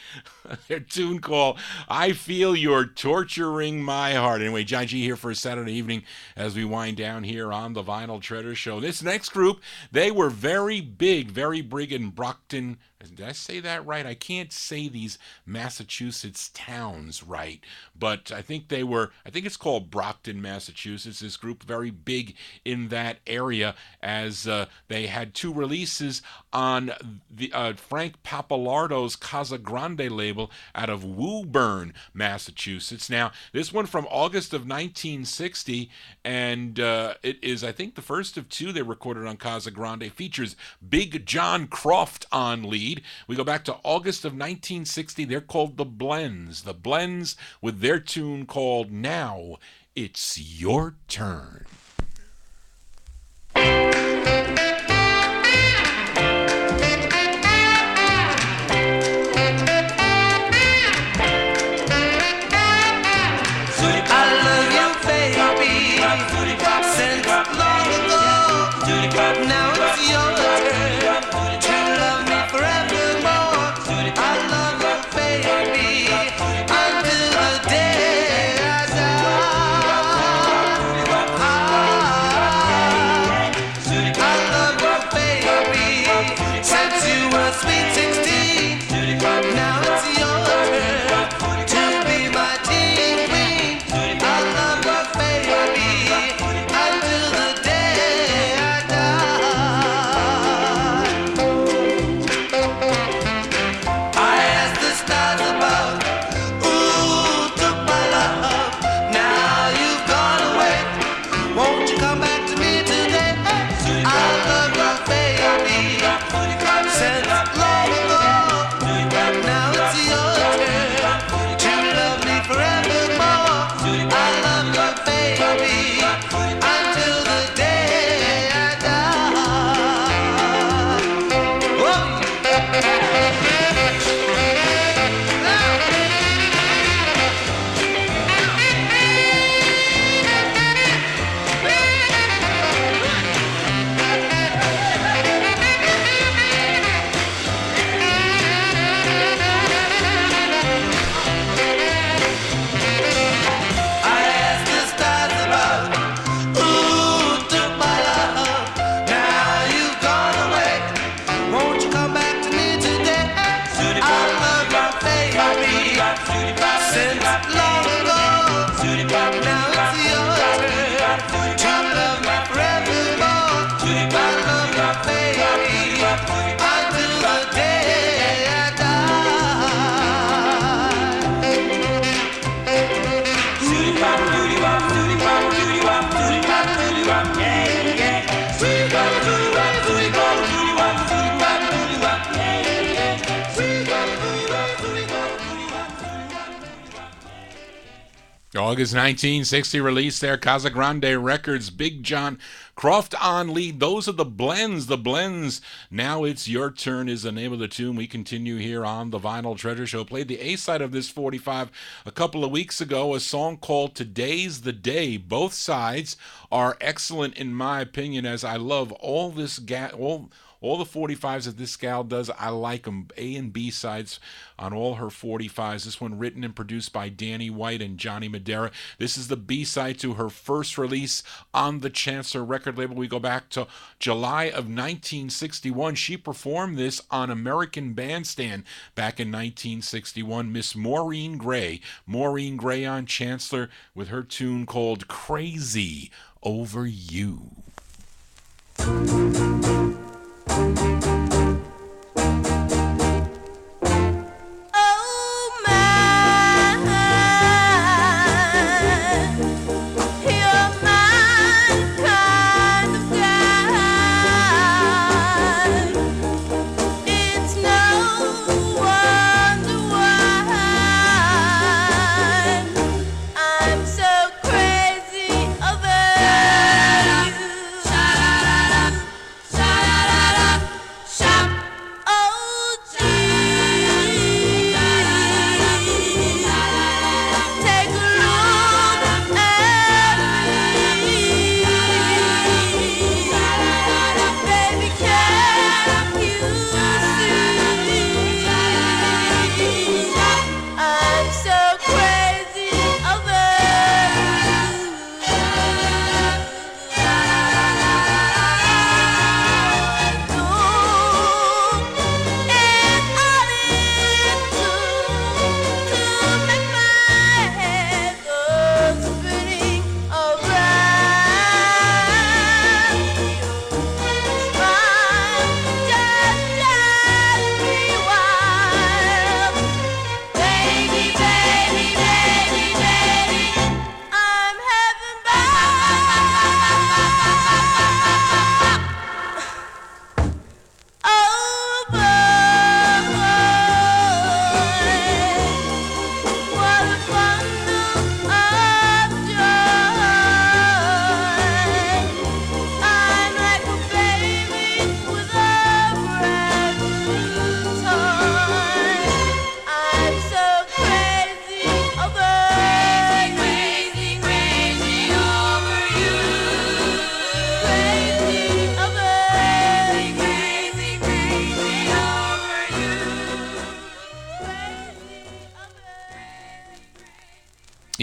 Their tune called I Feel You're Torturing My Heart. Anyway, John G here for a Saturday evening as we wind down here on the Vinyl Treasure Show. This next group, they were very big in Brockton. Did I say that right? I can't say these Massachusetts towns right, but I think it's called Brockton, Massachusetts. This group very big in that area as they had two releases on the Frank Pappalardo's Casa Grande label out of Woburn, Massachusetts. Now, this one from August of 1960, and it is, I think, the first of two they recorded on Casa Grande. Features Big John Croft on lead. We go back to August of 1960. They're called The Blends. The Blends with their tune called Now It's Your Turn. Now it's your turn to love me forevermore. I love you, baby, until the day I die. I love you, baby, since you were sweet 16. Now it's your turn to be my teen queen. I love you, baby, until the day I die. I asked the stars above, who took my love? Now you've gone away. Won't you come back to me today? I love you, baby, since long ago. Now it's your turn to love me forevermore. I love you, baby, until the day I die. Whoa. I asked the stars above, who took my love? Now you've gone away. Won't you come back to me today? I love you, baby, since long ago. Now it's your turn to love me forevermore. I love you, baby, until the day I August 1960 release there, Casa Grande Records, Big John Croft on lead. Those are the Blends. The Blends. Now It's Your Turn is the name of the tune. We continue here on the Vinyl Treasure Show. Played the A-side of this 45 a couple of weeks ago, a song called Today's the Day. Both sides are excellent in my opinion, as I love all this all the 45s that this gal does. I like them. A and B sides on all her 45s. This one written and produced by Danny White and Johnny Madera. This is the B-side to her first release on the Chancellor record label. We go back to July of 1961. She performed this on American Bandstand back in 1961. Miss Maureen Gray. Maureen Gray on Chancellor with her tune called Crazy Over You. Oh man, you're my kind of guy. It's no wonder why I'm so crazy over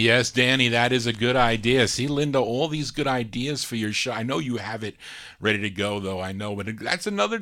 Yes, Danny, that is a good idea. See, Linda, all these good ideas for your show. I know you have it ready to go, though. I know, but that's another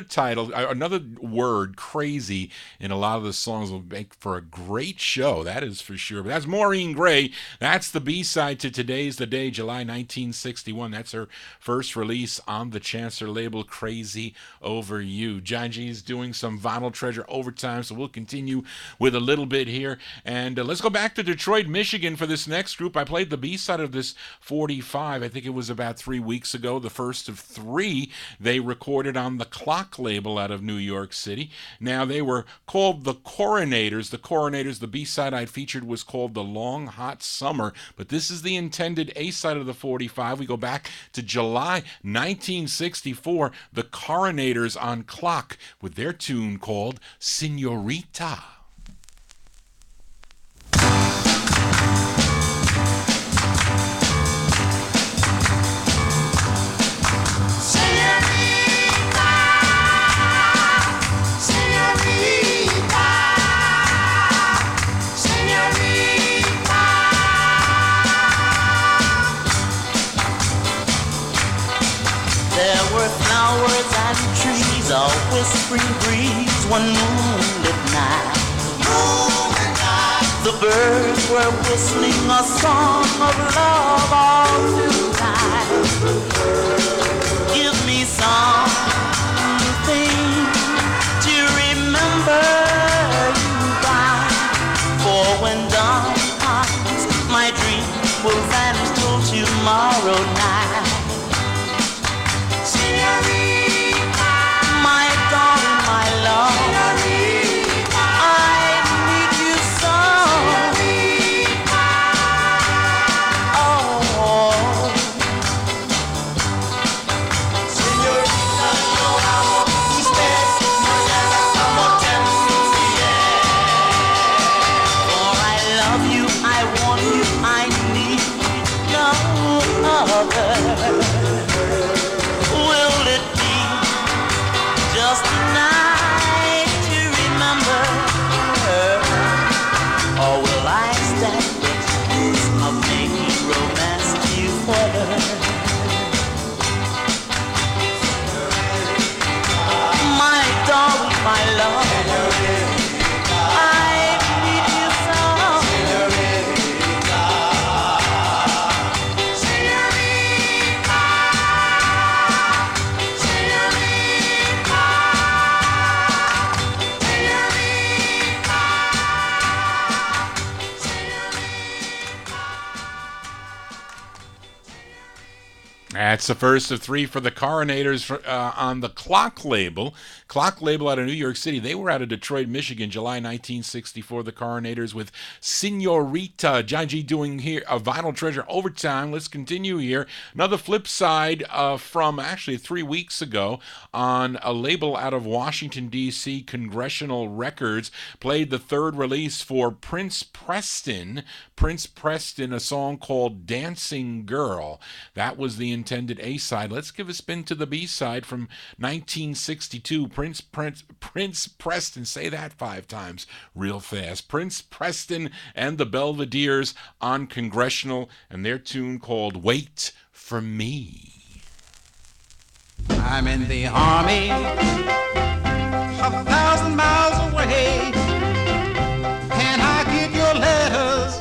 title, another word, crazy, in a lot of the songs will make for a great show. That is for sure. But that's Maureen Gray. That's the B-side to Today's the Day, July 1961. That's her first release on the Chancellor label, Crazy Over You. John G's doing some Vinyl Treasure overtime, so we'll continue with a little bit here. And let's go back to Detroit, Michigan for this next group. I played the B-side of this 45. I think it was about 3 weeks ago, the first of 3 they recorded on the Clock label out of New York City. Now, they were called the Coronators. The B-side I'd featured was called The Long Hot Summer, but this is the intended A-side of the 45. We go back to July 1964, the Coronators on Clock with their tune called Senorita. Flowers and trees, a whispering breeze, one moonlit night. The birds were whistling a song of love all through time. Give me something to remember you by, for when dawn comes, my dream will vanish till tomorrow night. My darling, my love, I need you so. Oh, señorita, yo amo usted, mañana como temblé. For I love you, I want you, I need no other. Will it be just a night to remember her, or will I stand the chance of making romance to her? My darling, my love, I need you so. That's the first of 3 for the Coronators on the Clock label. Clock label out of New York City. They were out of Detroit, Michigan, July 1964. The Coronators with Senorita. John G doing here a Vinyl Treasure overtime. Let's continue here. Another flip side from actually 3 weeks ago on a label out of Washington, D.C., Congressional Records. Played the third release for Prince Preston. Prince Preston, a song called Dancing Girl. That was the intended A-side. Let's give a spin to the B-side from 1962. Prince Preston, say that 5 times real fast. Prince Preston and the Belvederes on Congressional, and their tune called Wait for Me. I'm in the army, 1,000 miles away, and I get your letters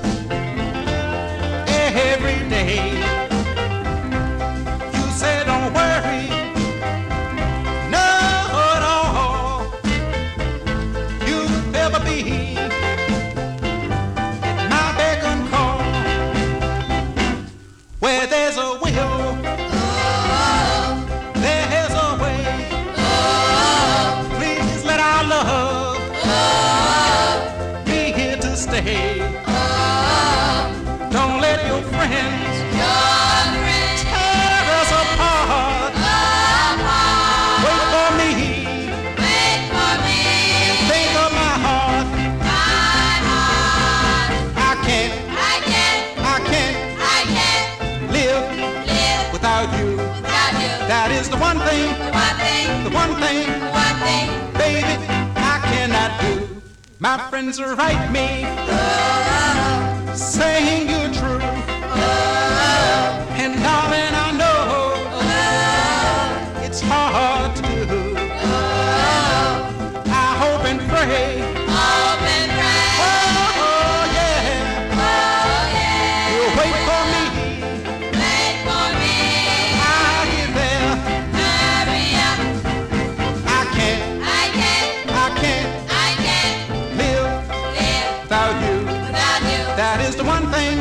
every day. You say don't worry, no at all. You'll never be my beck and call. Where there's a will, there's a way. Please let our love be here to stay. Don't let your friends tear us apart. Wait for me and think of my heart. I can't live without you. That is the one thing, baby, I cannot do. My friends write me saying you're true. And darling, I know it's hard to do. I hope and pray. Oh, yeah. You'll wait for me. I'll get there. I can't live without you. That is the one thing,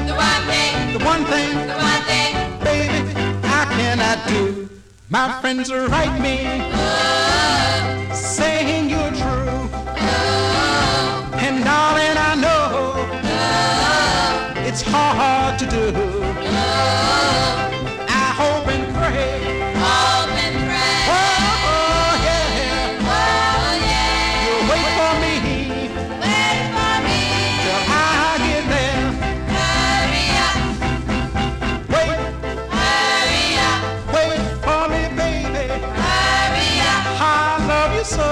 baby, I cannot do. My friends write me, saying you're true. And darling, I know it's hard to do. I hope and pray. Oh, yeah. You'll wait for me till I get there. Wait for me, baby. I love you so.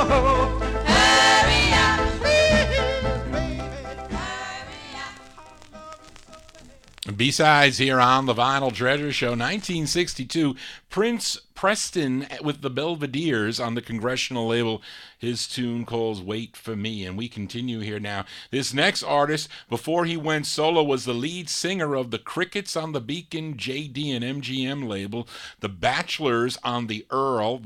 B-sides here on the Vinyl Treasure Show. 1962, Prince Preston with the Belvederes on the Congressional label. His tune calls Wait for Me. And we continue here now. This next artist, before he went solo, was the lead singer of the Crickets on the Beacon, JD and MGM label, the Bachelors on the Earl,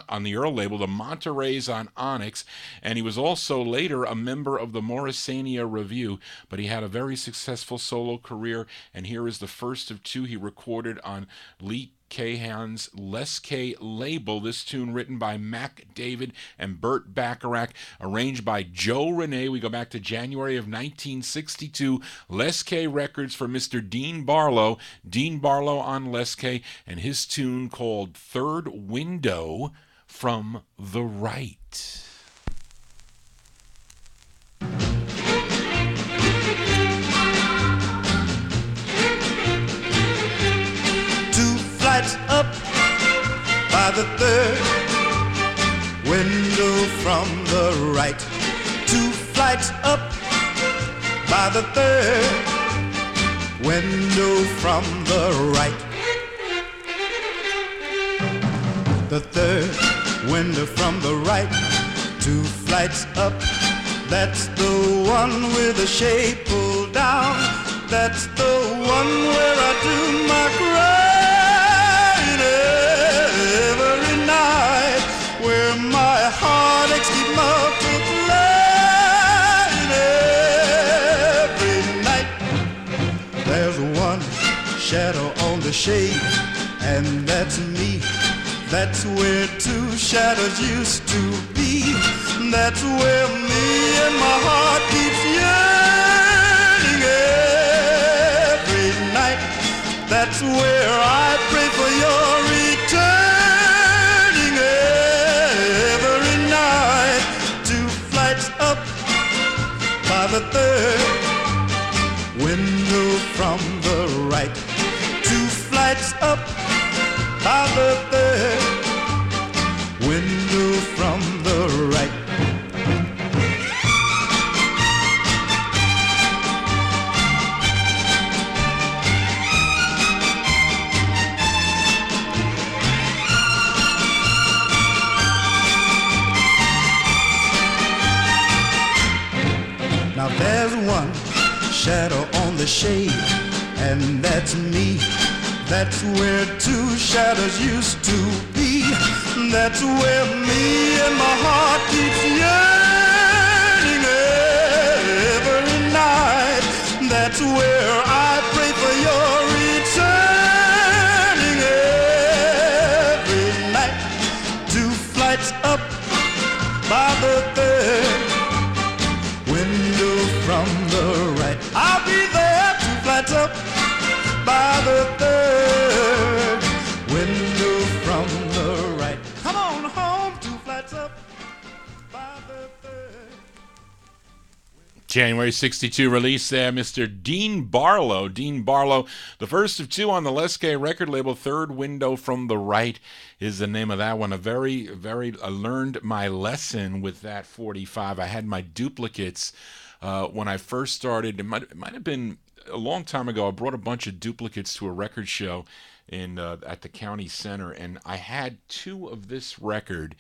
on the Earl label, the Monterey's on Onyx, and he was also later a member of the Morrisania Review. But he had a very successful solo career, and here is the first of two he recorded on Lee Cahan's Les K label. This tune written by Mac David and Burt Bacharach, arranged by Joe Renee. We go back to January of 1962. Les K Records for Mr. Dean Barlow. Dean Barlow on Les K, and his tune called Third Window from the Right. Up by the third window from the right. 2 flights up by the third window from the right. The third window from the right. 2 flights up. That's the one with the shade pulled down. That's the one where I do my crying every night, where my heartaches keep multiplying every night. There's one shadow on the shade, and that's me. That's where 2 shadows used to be. That's where me and my heart keeps yearning every night. That's where I pray for your returning every night. 2 flights up by the third window from the right. 2 flights up by the third window from the right. Now there's one shadow on the shade, and that's me. That's where 2 shadows used to be. That's where me and my heart keeps yearning every night. That's where I pray for your returning every night. 2 flights up by the third window from the right. I'll be there. 2 flights up by the third window from the right. Come on home. 2 flights up by the third. January 62 release there, Mr. Dean Barlow. Dean Barlow, the first of 2 on the Les K record label. Third Window from the Right is the name of that one. I learned my lesson with that 45. I had my duplicates when I first started. It might have been a long time ago, I brought a bunch of duplicates to a record show in at the county center, and I had two of this record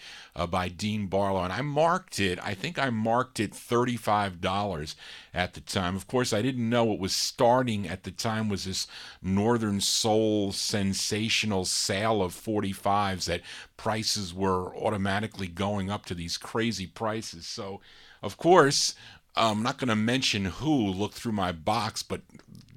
by Dean Barlow, and I marked it. I think I marked it $35 at the time. Of course, I didn't know it was starting at the time was this Northern Soul sensational sale of 45s that prices were automatically going up to these crazy prices. So, of course, I'm not going to mention who looked through my box, but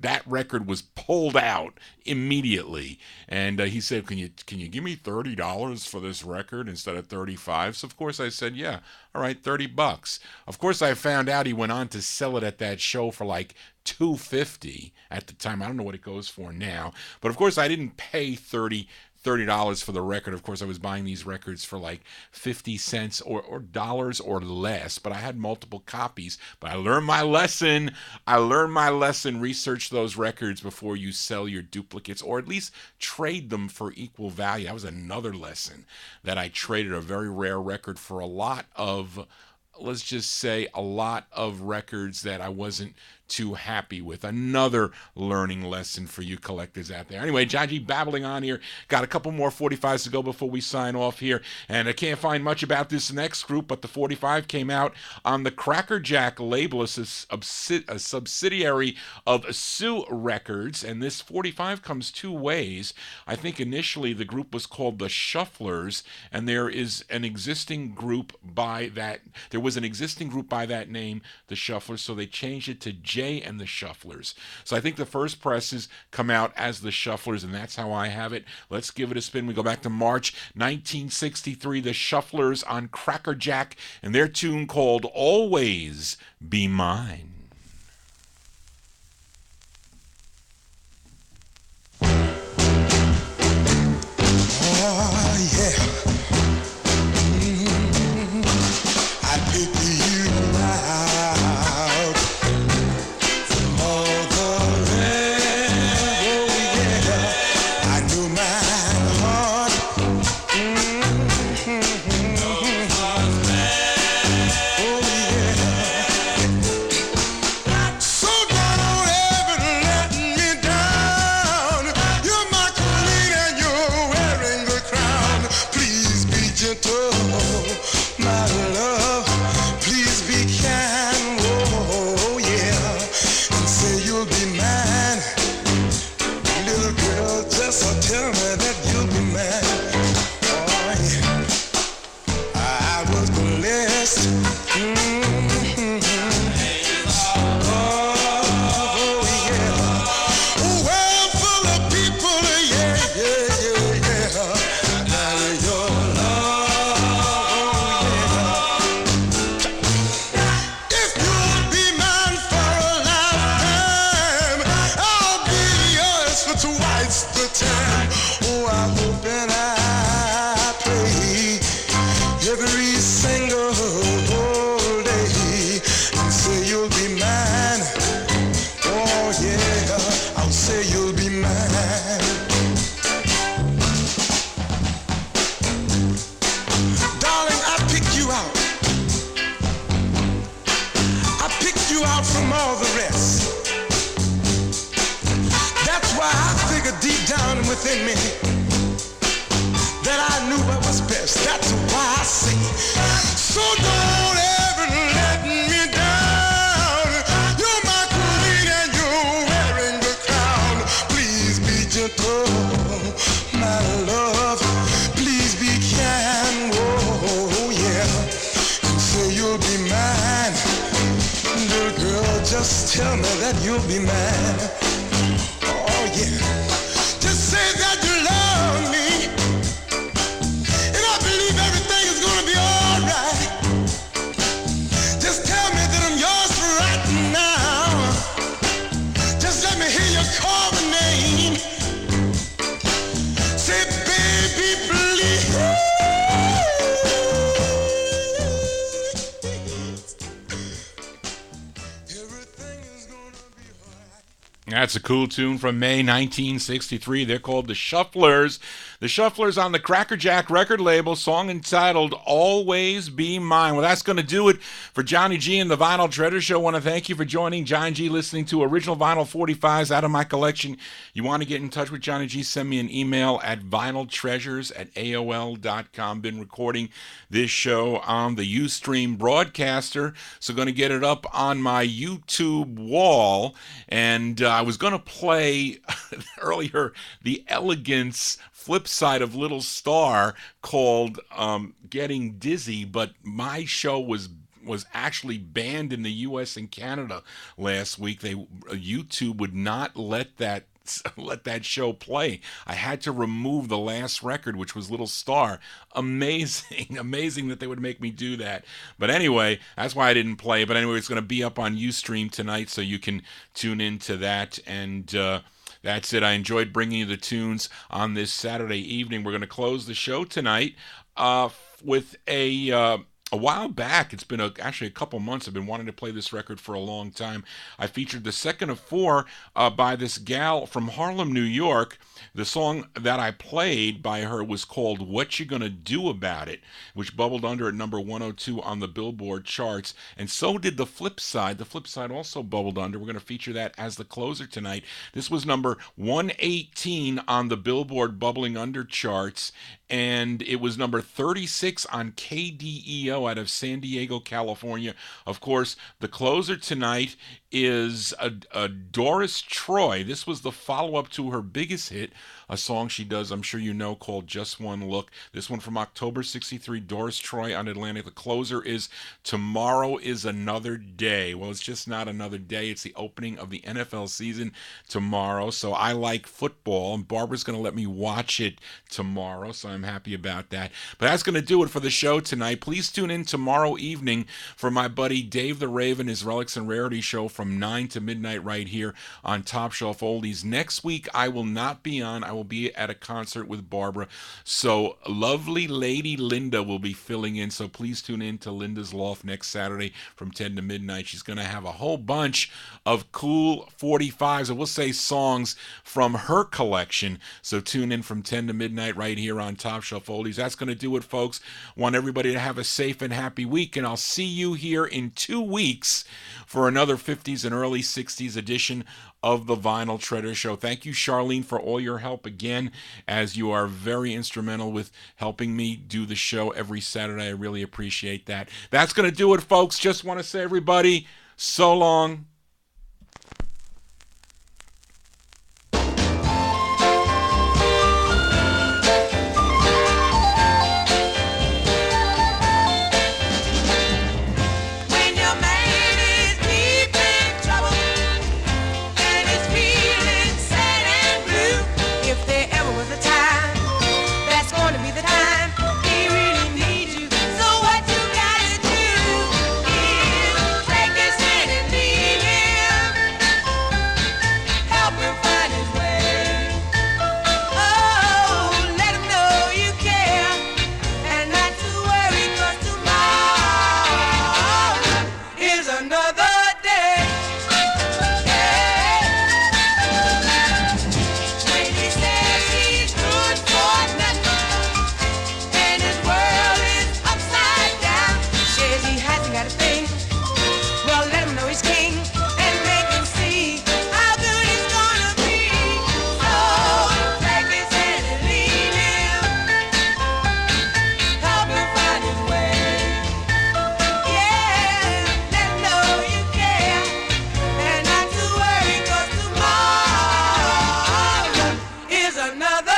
that record was pulled out immediately. And he said, "Can you give me $30 for this record instead of 35?" So of course I said, "Yeah, all right, $30." Of course I found out he went on to sell it at that show for like $250 at the time. I don't know what it goes for now, but of course I didn't pay $30 for the record. Of course, I was buying these records for like 50 cents or dollars or less, but I had multiple copies. But I learned my lesson. Research those records before you sell your duplicates, or at least trade them for equal value. That was another lesson, that I traded a very rare record for a lot of, let's just say, a lot of records that I wasn't too happy with. Another learning lesson for you collectors out there. Anyway, John G babbling on here. Got a couple more 45s to go before we sign off here. And I can't find much about this next group, but the 45 came out on the Cracker Jack label, a subsidiary of Sue Records. And this 45 comes two ways. I think initially the group was called the Shufflers, and there was an existing group by that name, the Shufflers, so they changed it to Jay and the Shufflers. So I think the first presses come out as the Shufflers, and that's how I have it. Let's give it a spin. We go back to March 1963, the Shufflers on Cracker Jack, and their tune called Always Be Mine. Oh, yeah. I pick you out from all the rest. Oh, yeah. I know my heart. Oh, yeah. So don't ever let me down. You're my queen and you're wearing the crown. Please be gentle, my love. Please be kind, oh yeah. And say you'll be mine. Little girl, just tell me that you'll be mine. Oh yeah. I was blessed. Oh yeah. A world full of people, yeah. Now your love, if you'll be mine for a lifetime, I'll be yours for twice the time. Oh, I hope and I pray every single day and say you'll be mine. Oh yeah, I'll say you'll be mine. Darling, I picked you out. I picked you out from all the rest. That's why I figured deep down within me that I knew what was best. That's why I say, so don't ever let me down. You're my queen and you're wearing the crown. Please be gentle, my love. Please be kind, oh yeah. And say you'll be mine. Little girl, just tell me that you'll be mine. Oh yeah. Just say that you love me, and I believe everything is gonna be alright. Just tell me that I'm yours for right now. Just let me hear you call my name. Say, baby, please. Everything is gonna be alright. That's a cool tune from May 1963. They're called The Shufflers. The Shufflers on the Crackerjack record label, song entitled Always Be Mine. Well, that's going to do it for Johnny G and the Vinyl Treasure Show. I want to thank you for joining Johnny G, listening to original vinyl 45s out of my collection. You want to get in touch with Johnny G, send me an email at vinyltreasures@aol.com. Been recording this show on the Ustream broadcaster, so going to get it up on my YouTube wall. And I was going to play earlier the Elegance flip side of Little Star called Getting Dizzy, but my show was actually banned in the US and Canada last week. YouTube would not let that show play. I had to remove the last record, which was Little Star. Amazing that they would make me do that. But anyway, that's why I didn't play. But anyway, it's going to be up on Ustream tonight, so you can tune into that. And that's it. I enjoyed bringing you the tunes on this Saturday evening. We're going to close the show tonight with a while back. It's been actually a couple months. I've been wanting to play this record for a long time. I featured the second of four by this gal from Harlem, New York. The song that I played by her was called What You Gonna Do About It, which bubbled under at number 102 on the Billboard charts. And so did the flip side. The flip side also bubbled under. We're going to feature that as the closer tonight. This was number 118 on the Billboard bubbling under charts. And it was number 36 on KDEO out of San Diego, California. Of course, the closer tonight is a Doris Troy. This was the follow-up to her biggest hit, a song she does, I'm sure you know, called Just One Look. This one from October 63, Doris Troy on Atlantic. The closer is Tomorrow is Another Day. Well, it's just not another day. It's the opening of the NFL season tomorrow. So I like football, and Barbara's going to let me watch it tomorrow, so I'm happy about that. But that's going to do it for the show tonight. Please tune in tomorrow evening for my buddy Dave the Raven, his Relics and Rarity show from 9 to midnight right here on Top Shelf Oldies. Next week, I will not be on. I will be at a concert with Barbara. So lovely lady Linda will be filling in. So please tune in to Linda's Loft next Saturday from 10 to midnight. She's going to have a whole bunch of cool 45s, I will say songs from her collection. So tune in from 10 to midnight right here on Top Shelf Oldies. That's going to do it, folks. Want everybody to have a safe and happy week, and I'll see you here in 2 weeks for another 50s and early 60s edition of the Vinyl Treasure Show. Thank you, Charlene, for all your help again, as you are very instrumental with helping me do the show every Saturday. I really appreciate that. That's going to do it, folks. Just want to say, everybody, so long. Another